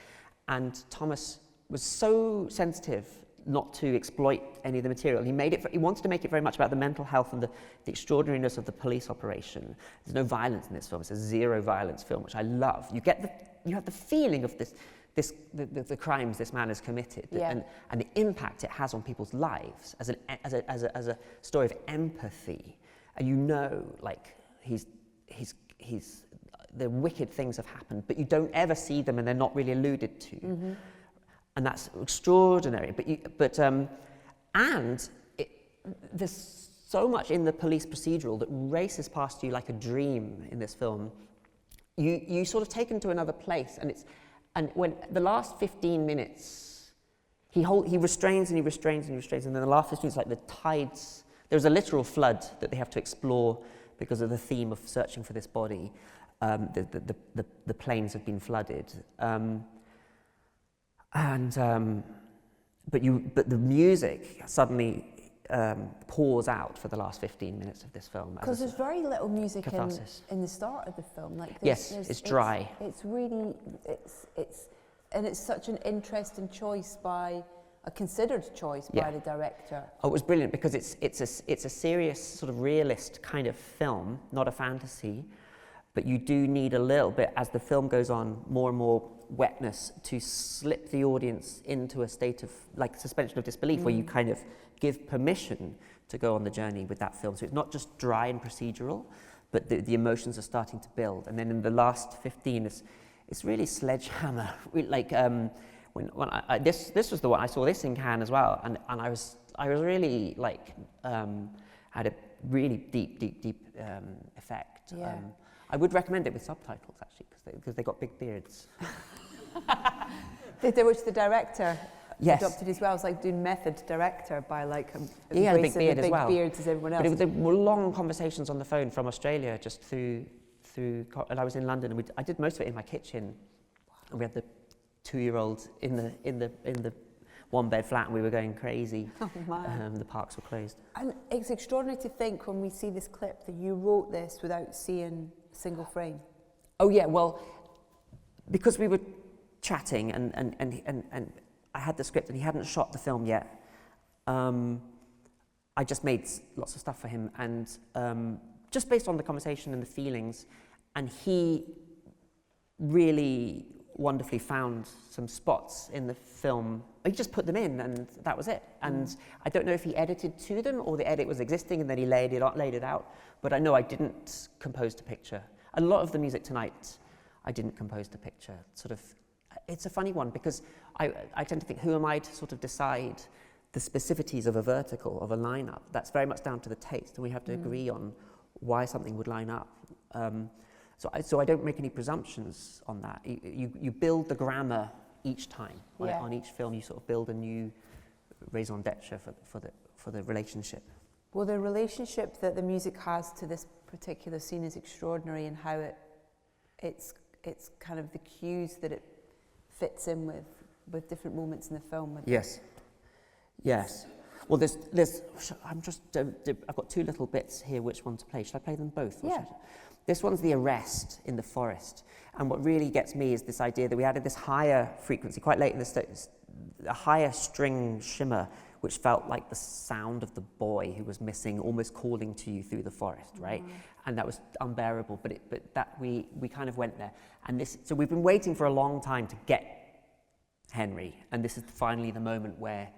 and Thomas was so sensitive not to exploit any of the material. He wanted to make it very much about the mental health and the extraordinariness of the police operation. There's no violence in this film. It's a zero violence film, which I love. You have the feeling of the crimes this man has committed, and the impact it has on people's lives as a story of empathy. And you know, like, the wicked things have happened, but you don't ever see them and they're not really alluded to. Mm-hmm. And that's extraordinary. There's so much in the police procedural that races past you like a dream in this film. You sort of taken to another place, and when the last 15 minutes, he restrains and he restrains and he restrains, and then the last 15 minutes, like the tides. There's a literal flood that they have to explore because of the theme of searching for this body. The plains have been flooded. But the music suddenly pours out for the last 15 minutes of this film. Because there's very little music in the start of the film. Like it's dry. It's really, and it's such an interesting choice a considered choice by the director. Oh, it was brilliant because it's a serious sort of realist kind of film, not a fantasy, but you do need a little bit, as the film goes on, more and more wetness to slip the audience into a state of like suspension of disbelief, where you kind of give permission to go on the journey with that film. So it's not just dry and procedural, but the emotions are starting to build. And then in the last 15, it's really sledgehammer. Like this was the one I saw this in Cannes as well, and I was really like had a really deep effect. Yeah. I would recommend it with subtitles, actually, because they got big beards. Which the director Yes. adopted as well. It's like doing method director by like He had a big embracing beard the as big well. beards as everyone else. But there were long conversations on the phone from Australia, just through and I was in London, and I did most of it in my kitchen. And we had the 2-year-old in the one-bed flat, and we were going crazy. Oh, man. The parks were closed. And it's extraordinary to think when we see this clip that you wrote this without seeing a single frame. Oh yeah, well, because we were chatting and I had the script and he hadn't shot the film yet, I just made lots of stuff for him, and just based on the conversation and the feelings, and he really wonderfully found some spots in the film. He just put them in, and that was it. And I don't know if he edited to them or the edit was existing and then he laid it out, but I know I didn't compose to picture. A lot of the music tonight, I didn't compose to picture. Sort of, it's a funny one because I tend to think, who am I to sort of decide the specificities of a vertical, of a lineup? That's very much down to the taste, and we have to agree on why something would line up. So I don't make any presumptions on that. You build the grammar each time. Yeah. On each film, you sort of build a new raison d'etre for the relationship. Well, the relationship that the music has to this particular scene is extraordinary, and how it's kind of the cues that it fits in with different moments in the film. Yes. Well, I've got 2 little bits here. Which one to play? Should I play them both? Yeah. This one's the arrest in the forest, and what really gets me is this idea that we added this higher frequency quite late in a higher string shimmer, which felt like the sound of the boy who was missing, almost calling to you through the forest, right? And that was unbearable. But that we kind of went there, and so we've been waiting for a long time to get Henry, and this is finally the moment where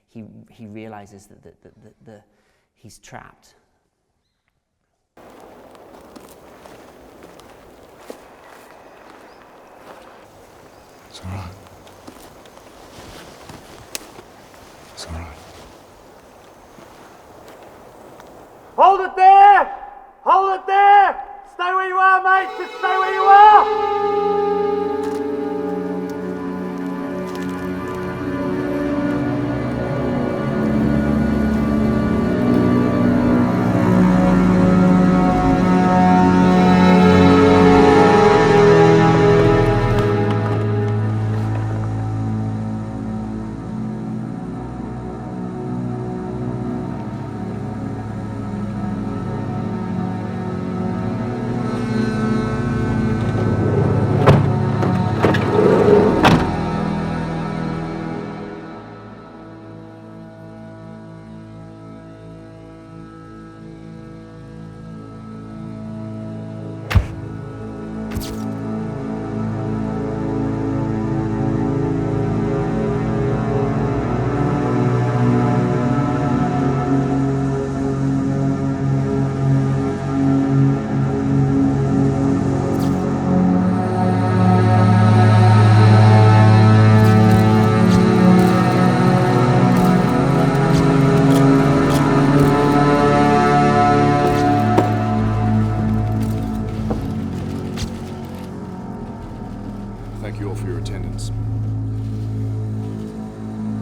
he realizes that he's trapped. It's all right. It's all right. Hold it there! Hold it there! Stay where you are, mate! Just stay where you are!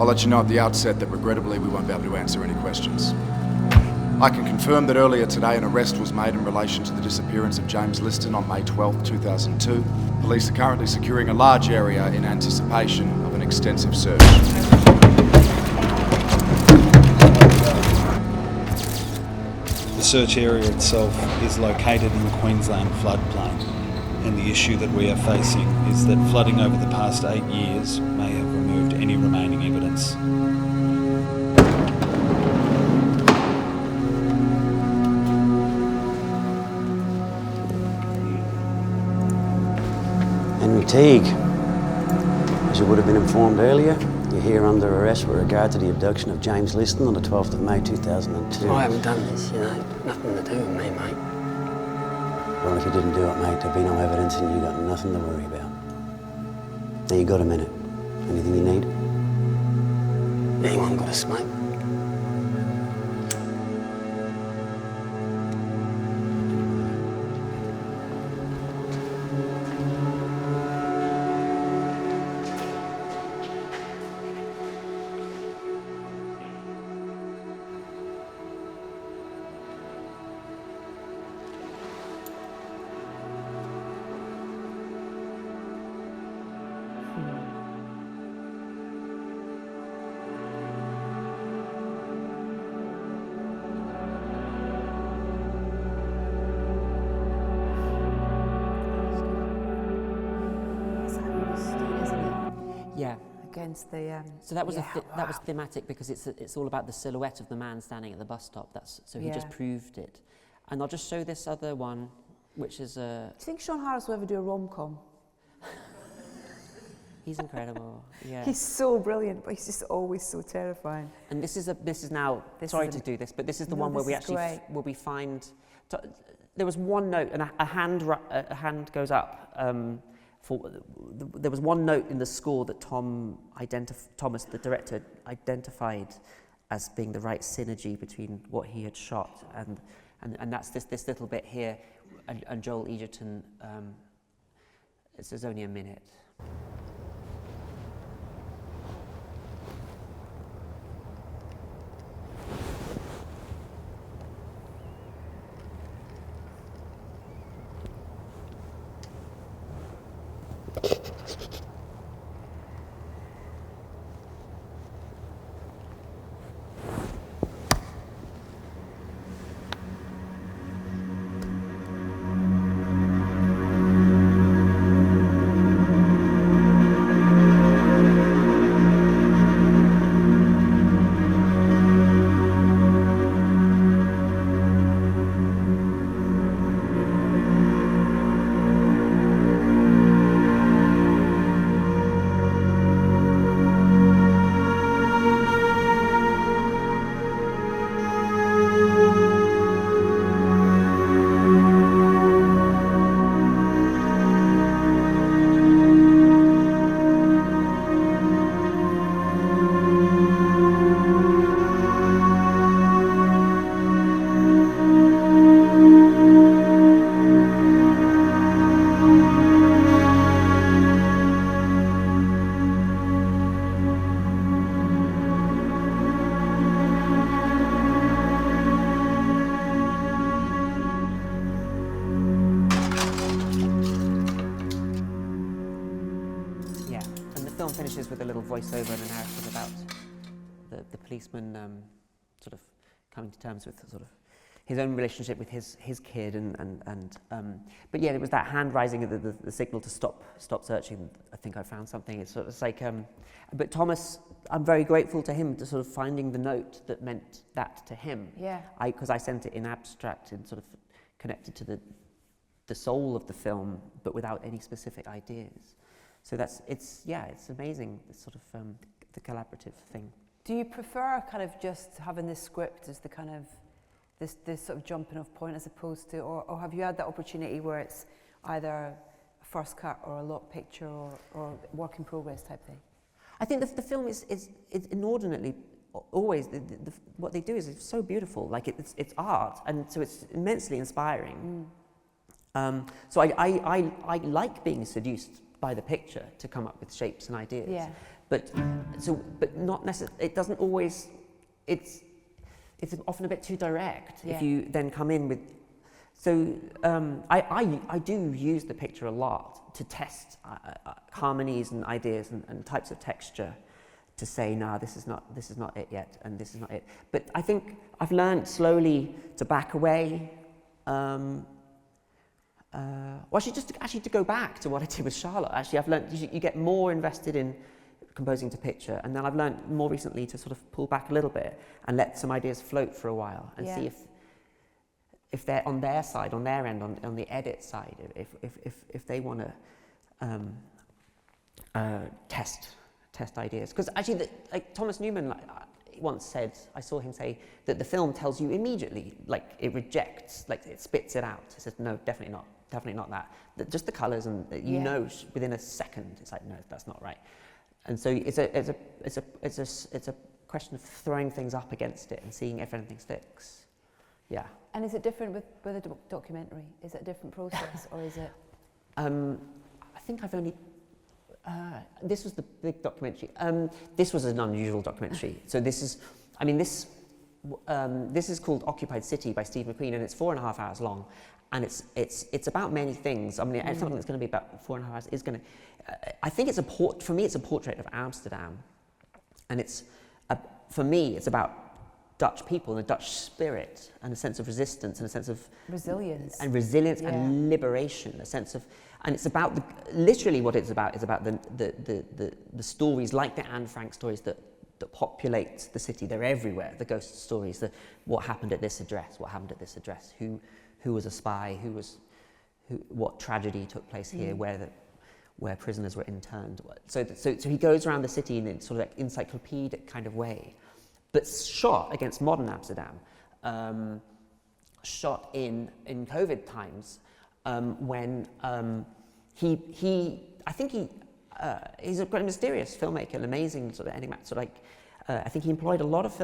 I'll let you know at the outset that regrettably we won't be able to answer any questions. I can confirm that earlier today an arrest was made in relation to the disappearance of James Liston on May 12, 2002. Police are currently securing a large area in anticipation of an extensive search. The search area itself is located in the Queensland floodplain, and the issue that we are facing is that flooding over the past 8 years may have removed any remaining evidence. Henry Teague, as you would have been informed earlier, you're here under arrest with regard to the abduction of James Liston on the 12th of May 2002. I haven't done this, you know, nothing to do with me, mate. Well, if you didn't do it, mate, there'd be no evidence and you got nothing to worry about. Now you got a minute. Anything you need? Anyone got a smoke? against the. So that was that was thematic because it's all about the silhouette of the man standing at the bus stop. So he just proved it. And I'll just show this other one, which is a. Do you think Sean Harris will ever do a rom-com? He's incredible. Yeah. He's so brilliant, but he's just always so terrifying. And this is now. Sorry to do this, but this is the one where we actually where we find. There was one note, and a hand goes up. There was one note in the score that Thomas, the director, identified as being the right synergy between what he had shot and that's this little bit here, and Joel Edgerton. It's only a minute. Finishes with a little voiceover and a narrative about the policeman sort of coming to terms with sort of his own relationship with his kid but yeah, it was that hand raising of the signal to stop searching. I think I found something. It's sort of like but Thomas, I'm very grateful to him to sort of finding the note that meant that to him. Yeah. Because I sent it in abstract and sort of connected to the soul of the film, but without any specific ideas. So it's amazing, this sort of the collaborative thing. Do you prefer kind of just having this script as the kind of this sort of jumping off point as opposed to, or have you had that opportunity where it's either a first cut or a lock picture or work in progress type thing? I think the film is inordinately always what they do is it's so beautiful, like it's art, and so it's immensely inspiring. So I like being seduced by the picture to come up with shapes and ideas. Yeah. But not necessarily. It doesn't always. It's often a bit too direct. Yeah. If you then come in with. So I do use the picture a lot to test harmonies and ideas and types of texture, to say, nah, this is not it yet, and this is not it. But I think I've learned slowly to back away. Actually to go back to what I did with Charlotte. Actually, I've learned you get more invested in composing to picture, and then I've learned more recently to sort of pull back a little bit and let some ideas float for a while and see if they're on their side, on their end, on the edit side, if they want to test ideas. Because actually, like Thomas Newman once said, I saw him say that the film tells you immediately, like it rejects, like it spits it out. It says, no, definitely not that. Just the colours, and you know within a second, it's like, no, that's not right. And so it's a question of throwing things up against it and seeing if anything sticks. Yeah. And is it different with a documentary? Is it a different process, or is it? I think I've only. This was the big documentary. This was an unusual documentary. So this is called Occupied City by Steve McQueen, and it's 4.5 hours long, and it's about many things. I mean, something that's going to be about 4.5 hours is going to. I think it's for me, it's a portrait of Amsterdam, and for me, it's about Dutch people and the Dutch spirit and a sense of resistance and a sense of resilience yeah. And liberation, a sense of, and it's about literally what it's about is about the stories like the Anne Frank stories that populate the city. They're everywhere. The ghost stories, what happened at this address, who was a spy, what tragedy took place here, where prisoners were interned. So he goes around the city in a sort of like encyclopedic kind of way, but shot against modern Amsterdam, shot in COVID times, when he's a quite mysterious filmmaker, an amazing sort of enigmatic, sort of like, I think he employed a lot of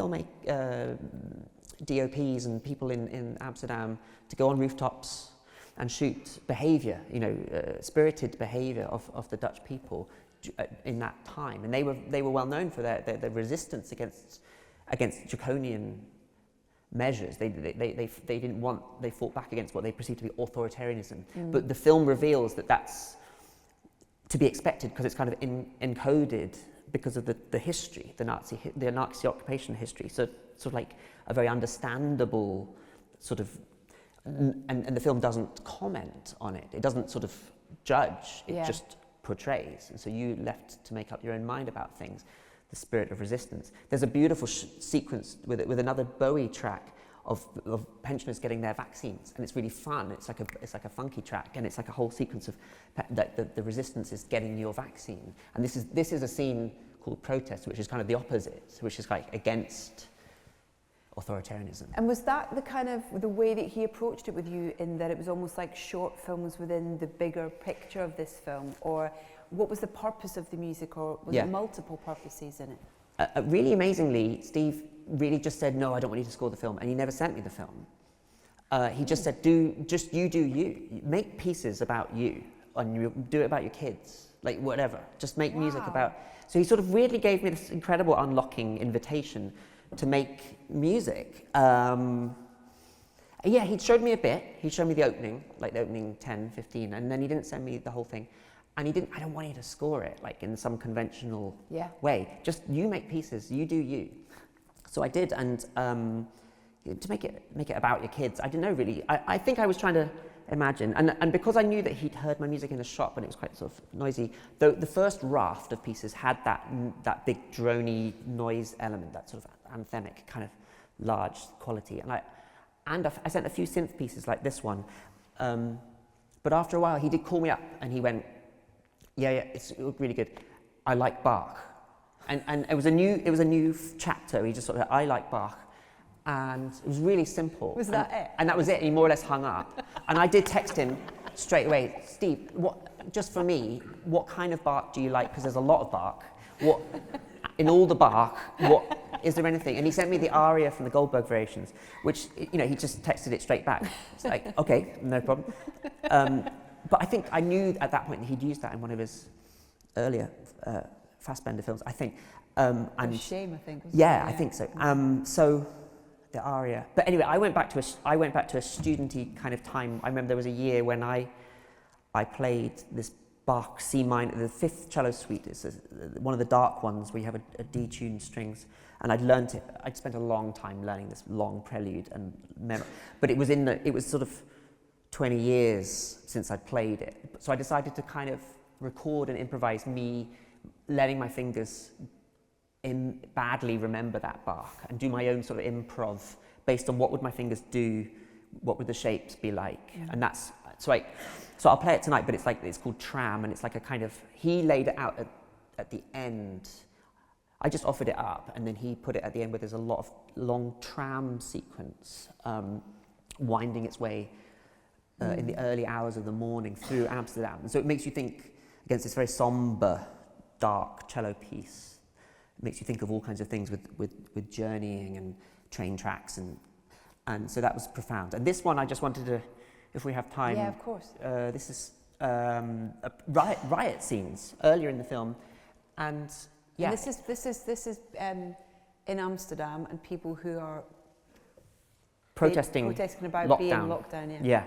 DOPs and people in Amsterdam to go on rooftops and shoot behaviour, spirited behaviour of the Dutch people in that time, and they were well known for their resistance against draconian measures. They fought back against what they perceived to be authoritarianism. But the film reveals that that's to be expected because it's kind of encoded because of the history, the Nazi occupation history. So sort of like a very understandable sort of, and the film doesn't comment on it. It doesn't sort of judge. It just portrays. And so you're left to make up your own mind about things. The spirit of resistance. There's a beautiful sequence with another Bowie track of pensioners getting their vaccines, and it's really fun. It's like a funky track, and it's like a whole sequence of the resistance is getting your vaccine. And this is a scene called Protest, which is kind of the opposite, which is like against authoritarianism. And was that the way that he approached it with you, in that it was almost like short films within the bigger picture of this film, or what was the purpose of the music, or was it multiple purposes in it? Really amazingly, Steve really just said, no, I don't want you to score the film, and he never sent me the film. He just said, you do you. Make pieces about you, and you do it about your kids, like whatever. Just make music about... So he sort of weirdly gave me this incredible unlocking invitation to make music. He showed me a bit. He showed me the opening, like the opening 10, 15, and then he didn't send me the whole thing. And I don't want you to score it, like in some conventional way. Just you make pieces, you do you. So I did, and to make it about your kids, I didn't know really. I think I was trying to imagine, and because I knew that he'd heard my music in a shop and it was quite sort of noisy, the first raft of pieces had that big droney noise element, that sort of anthemic kind of large quality. And I sent a few synth pieces like this one, but after a while he did call me up and he went, yeah, it's really good. I like Bach. And it was a new chapter. He just sort of, I like Bach. And it was really simple. Was that it? And that was it. He more or less hung up. And I did text him straight away, Steve, just for me, what kind of Bach do you like? Because there's a lot of Bach. In all the Bach, is there anything? And he sent me the aria from the Goldberg Variations, which, he just texted it straight back. It's like, okay, no problem. But I think I knew at that point that he'd used that in one of his earlier Fassbender films, I think. And Shame, I think. I think so. So the aria. But anyway, I went back to a studenty kind of time. I remember there was a year when I played this Bach C minor, the fifth cello suite. It's one of the dark ones where you have a detuned strings. And I'd learned it. I'd spent a long time learning this long prelude and but it was sort of 20 years since I'd played it. So I decided to kind of record and improvise me letting my fingers badly remember that Bach and do my own sort of improv based on what would my fingers do, what would the shapes be like. And that's, so I'll play it tonight, but it's called Tram, and it's like a kind of, he laid it out at the end. I just offered it up, and then he put it at the end where there's a lot of long tram sequence winding its way in the early hours of the morning through Amsterdam. And so it makes you think against this very somber, dark cello piece. It makes you think of all kinds of things with journeying and train tracks, and so that was profound. And this one I just wanted to, if we have time. Yeah, of course. This is riot scenes earlier in the film, and yeah. And this is in Amsterdam, and people who are protesting about lockdown. being locked down. Yeah.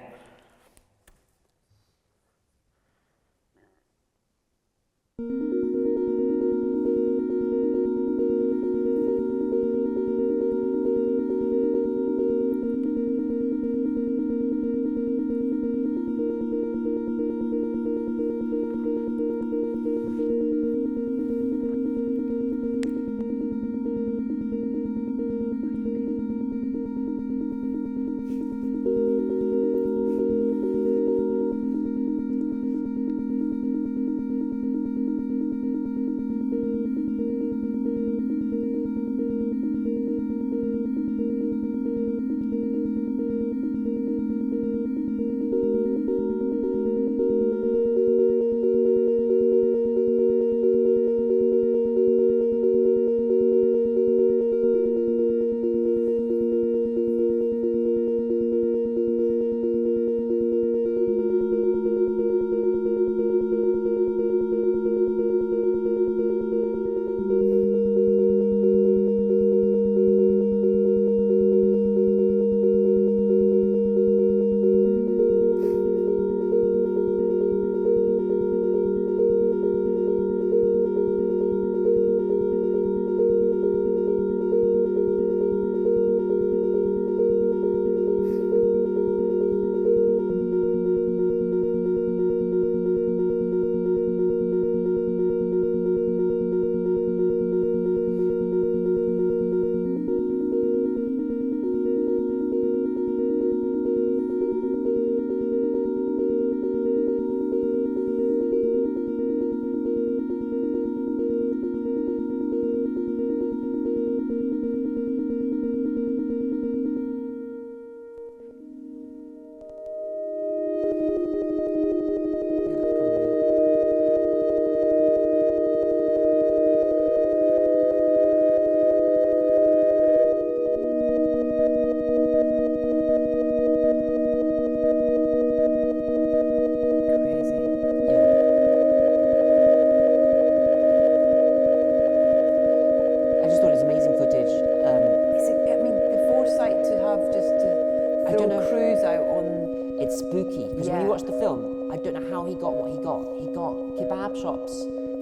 don't know how he got what he got. He got kebab shops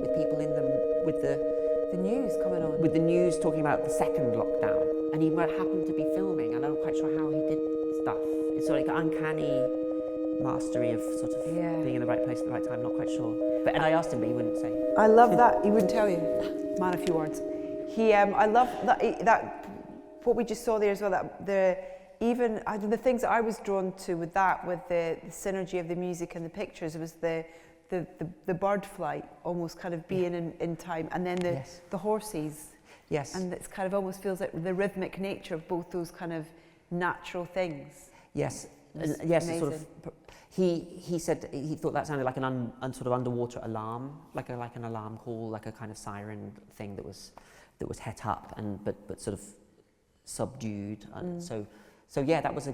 with people in them with the news coming on. With the news talking about the second lockdown, and he happened to be filming, and I'm not quite sure how he did stuff. It's sort of like an uncanny mastery of sort of being in the right place at the right time. Not quite sure. And I asked him, but he wouldn't say. I love that. He wouldn't tell you. Man, a few words. I love that what we just saw there as well. That the things that I was drawn to with the synergy of the music and the pictures, was the bird flight almost kind of being in time, and then the horses. Yes. And it's kind of almost feels like the rhythmic nature of both those kind of natural things. Yes. Yes. Sort of. He said he thought that sounded like an sort of underwater alarm, like an alarm call, like a kind of siren thing that was het up and but sort of subdued. And so yeah, that was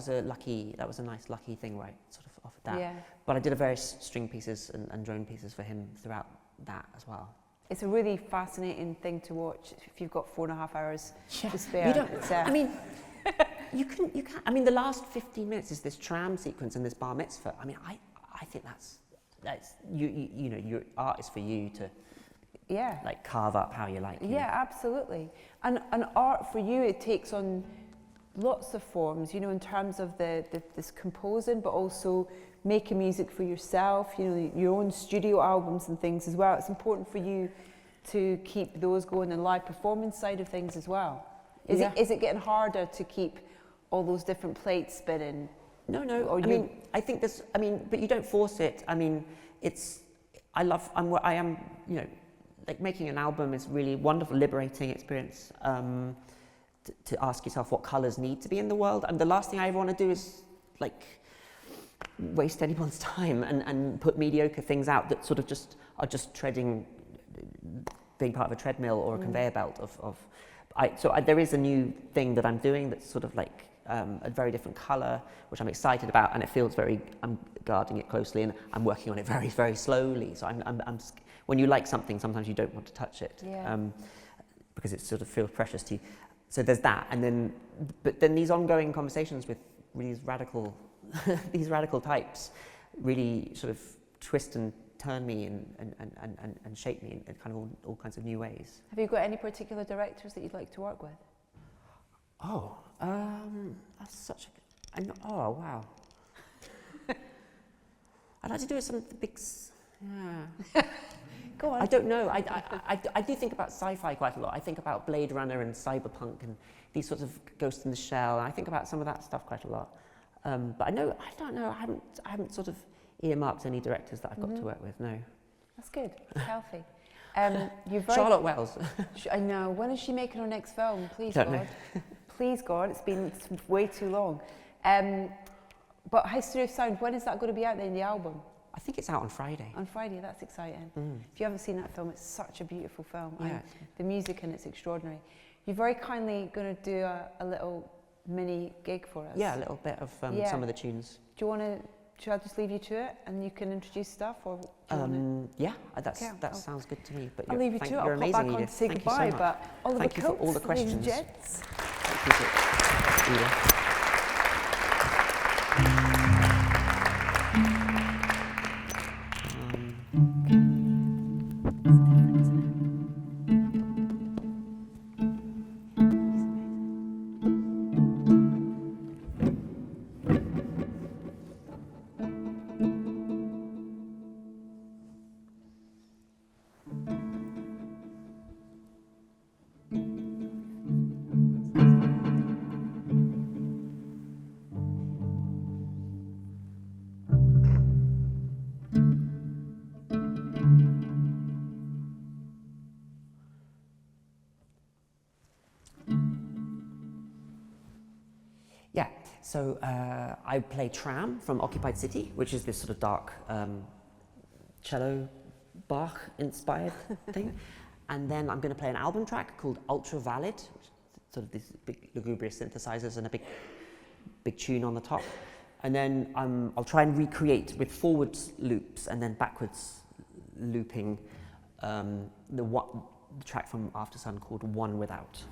a nice lucky thing, right? Sort of offered that. Yeah. But I did a various string pieces and drone pieces for him throughout that as well. It's a really fascinating thing to watch if you've got 4.5 hours to spare. You don't. I mean. You can't. I mean, the last 15 minutes is this tram sequence and this bar mitzvah. I mean, I think that's you know, your art is for you to like carve up how you like. Yeah, absolutely. And art for you, it takes on lots of forms. You know, in terms of this composing, but also making music for yourself. You know, your own studio albums and things as well. It's important for you to keep those going, and live performance side of things as well. Is it getting harder to keep all those different plates spinning? No. I mean, I think this. I mean, but you don't force it. I mean, I am. You know, like making an album is really wonderful, liberating experience. To ask yourself what colours need to be in the world, and the last thing I ever want to do is like waste anyone's time and put mediocre things out that sort of are just treading, being part of a treadmill or a conveyor belt of. There is a new thing that I'm doing that's sort of like a very different colour, which I'm excited about, and it feels I'm guarding it closely, and I'm working on it very, very slowly. So when you like something, sometimes you don't want to touch it, because it sort of feels precious to you. So there's that, but then these ongoing conversations with these radical types really sort of twist and turn me and shape me in kind of all kinds of new ways. Have you got any particular directors that you'd like to work with? Oh, that's such a good... Oh, wow. I'd like to do it some of the big... Yeah. Go on. I don't know. I do think about sci-fi quite a lot. I think about Blade Runner and cyberpunk and these sorts of Ghost in the Shell. And I think about some of that stuff quite a lot. But I don't know. I haven't sort of earmarked any directors that I've got to work with. No. That's good. It's healthy. Charlotte Wells. I know. When is she making her next film? Please, don't God. know. Please, God. It's been way too long. But History of Sound, when is that going to be out then, the album? I think it's out on Friday. On Friday, that's exciting. If you haven't seen that film, it's such a beautiful film. Yeah. The music in it's extraordinary. You're very kindly going to do a little mini gig for us. Yeah, a little bit of some of the tunes. Do you want to? Should I just leave you to it and you can introduce stuff, or yeah, that sounds good to me. But I'll leave you to it. I'll pop back on to say goodbye. But thank you for all the questions. Jets. Thank you. So I play Tram from Occupied City, which is this sort of dark cello Bach-inspired thing. And then I'm going to play an album track called Ultra Valid, which is sort of these big lugubrious synthesizers and a big tune on the top. And then I'll try and recreate with forwards loops and then backwards looping the track from Aftersun called One Without.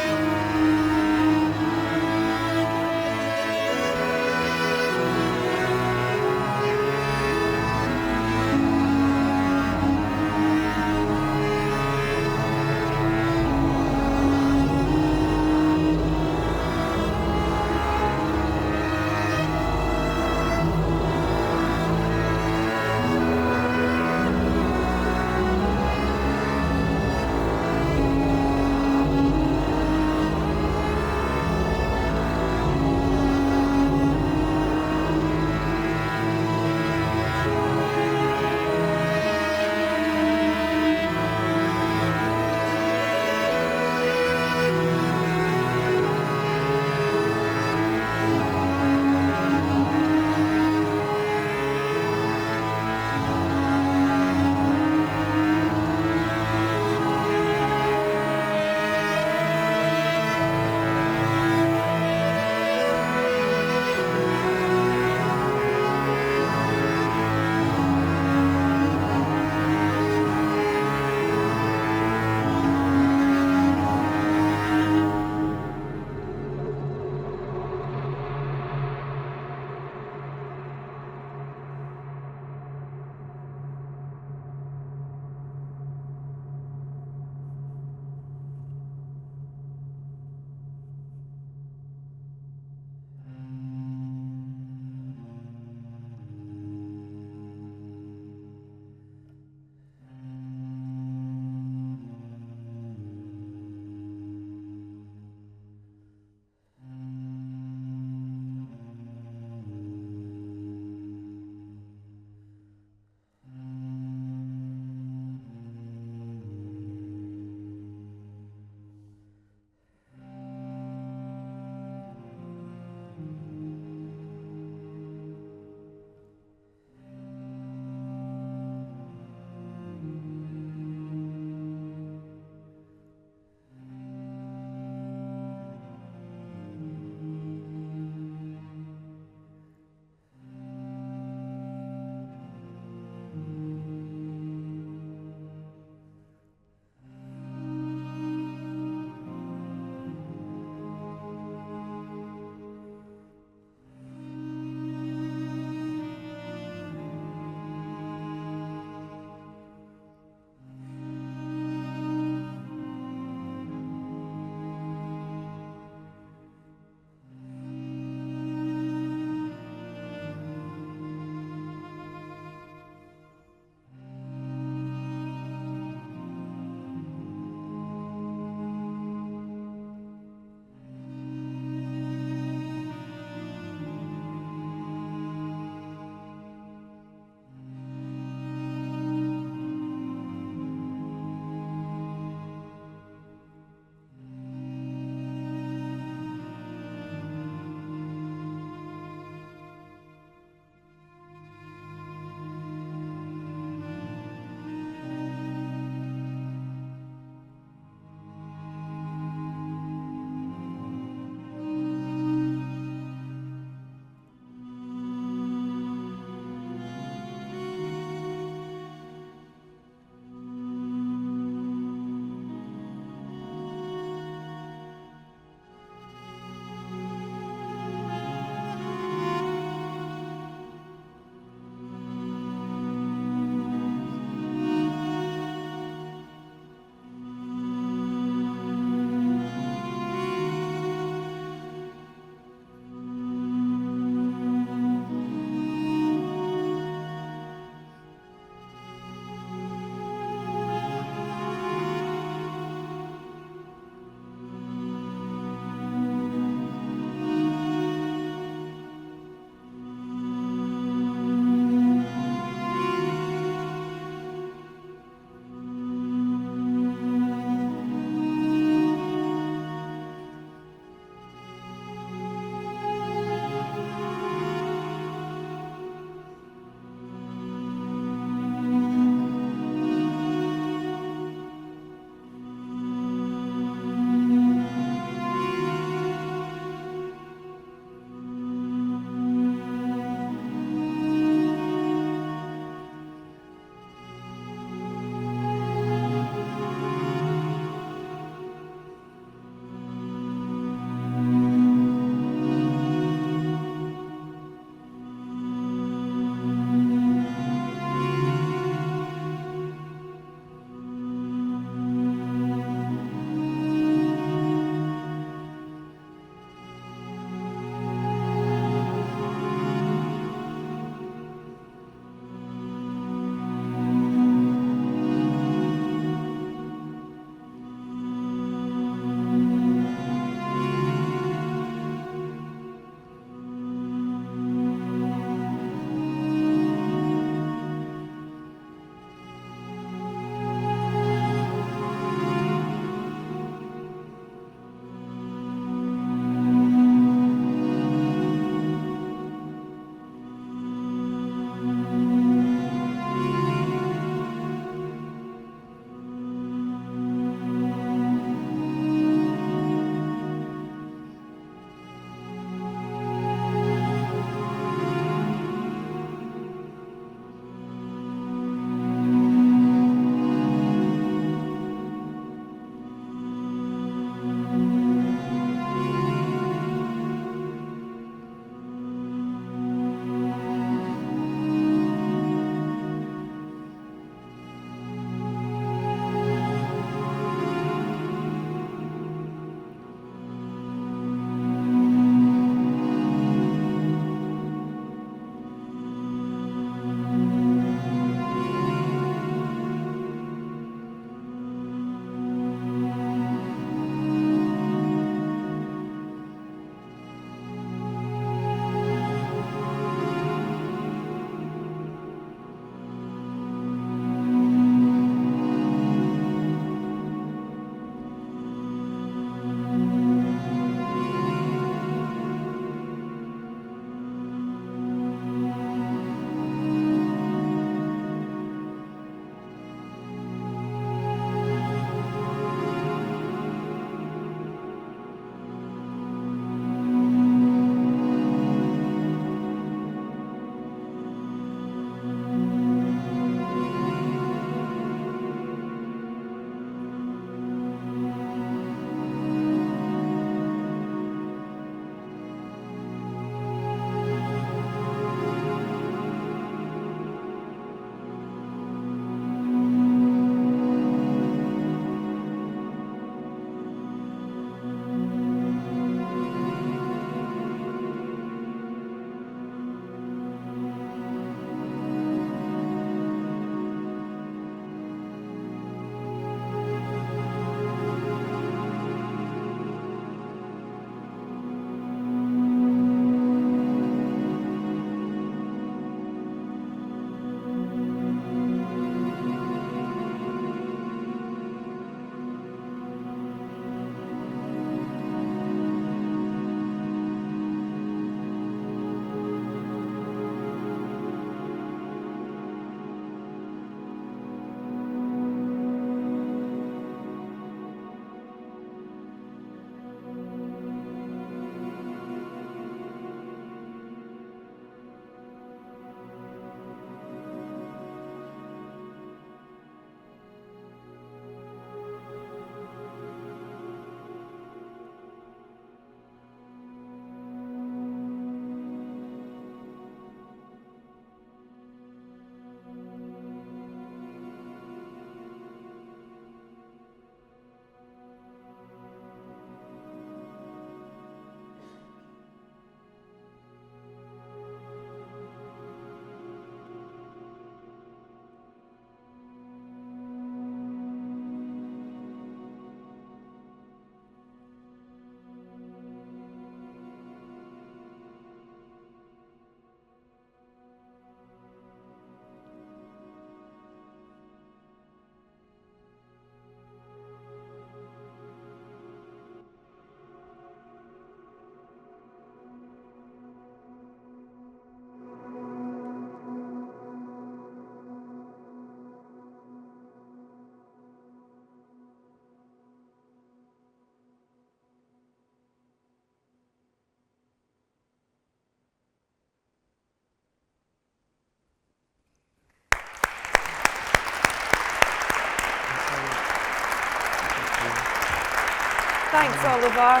Oliver.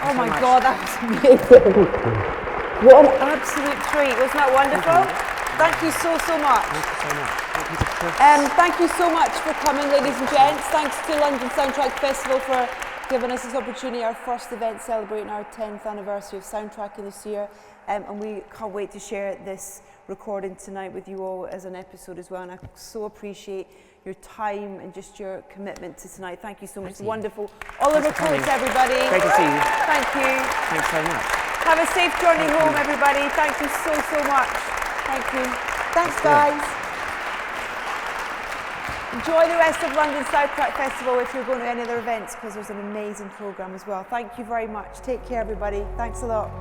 Oh my God, that was amazing. What an absolute treat. Wasn't that wonderful? Thank you so much. Thank you so much. Thank you to Chris. Thank you so much for coming, ladies and gents. Thanks to London Soundtrack Festival for giving us this opportunity, our first event celebrating our 10th anniversary of soundtracking this year. And we can't wait to share this recording tonight with you all as an episode as well. And I so appreciate your time and just your commitment to tonight. Thank you so much. It's wonderful. Oliver Coates, everybody. Great to see you. Thank you. Thanks so much. Have a safe journey home, everybody. Thank you so much. Thank you. Thanks, guys. Enjoy the rest of London Soundtrack Festival if you're going to any other events, because there's an amazing programme as well. Thank you very much. Take care, everybody. Thanks a lot.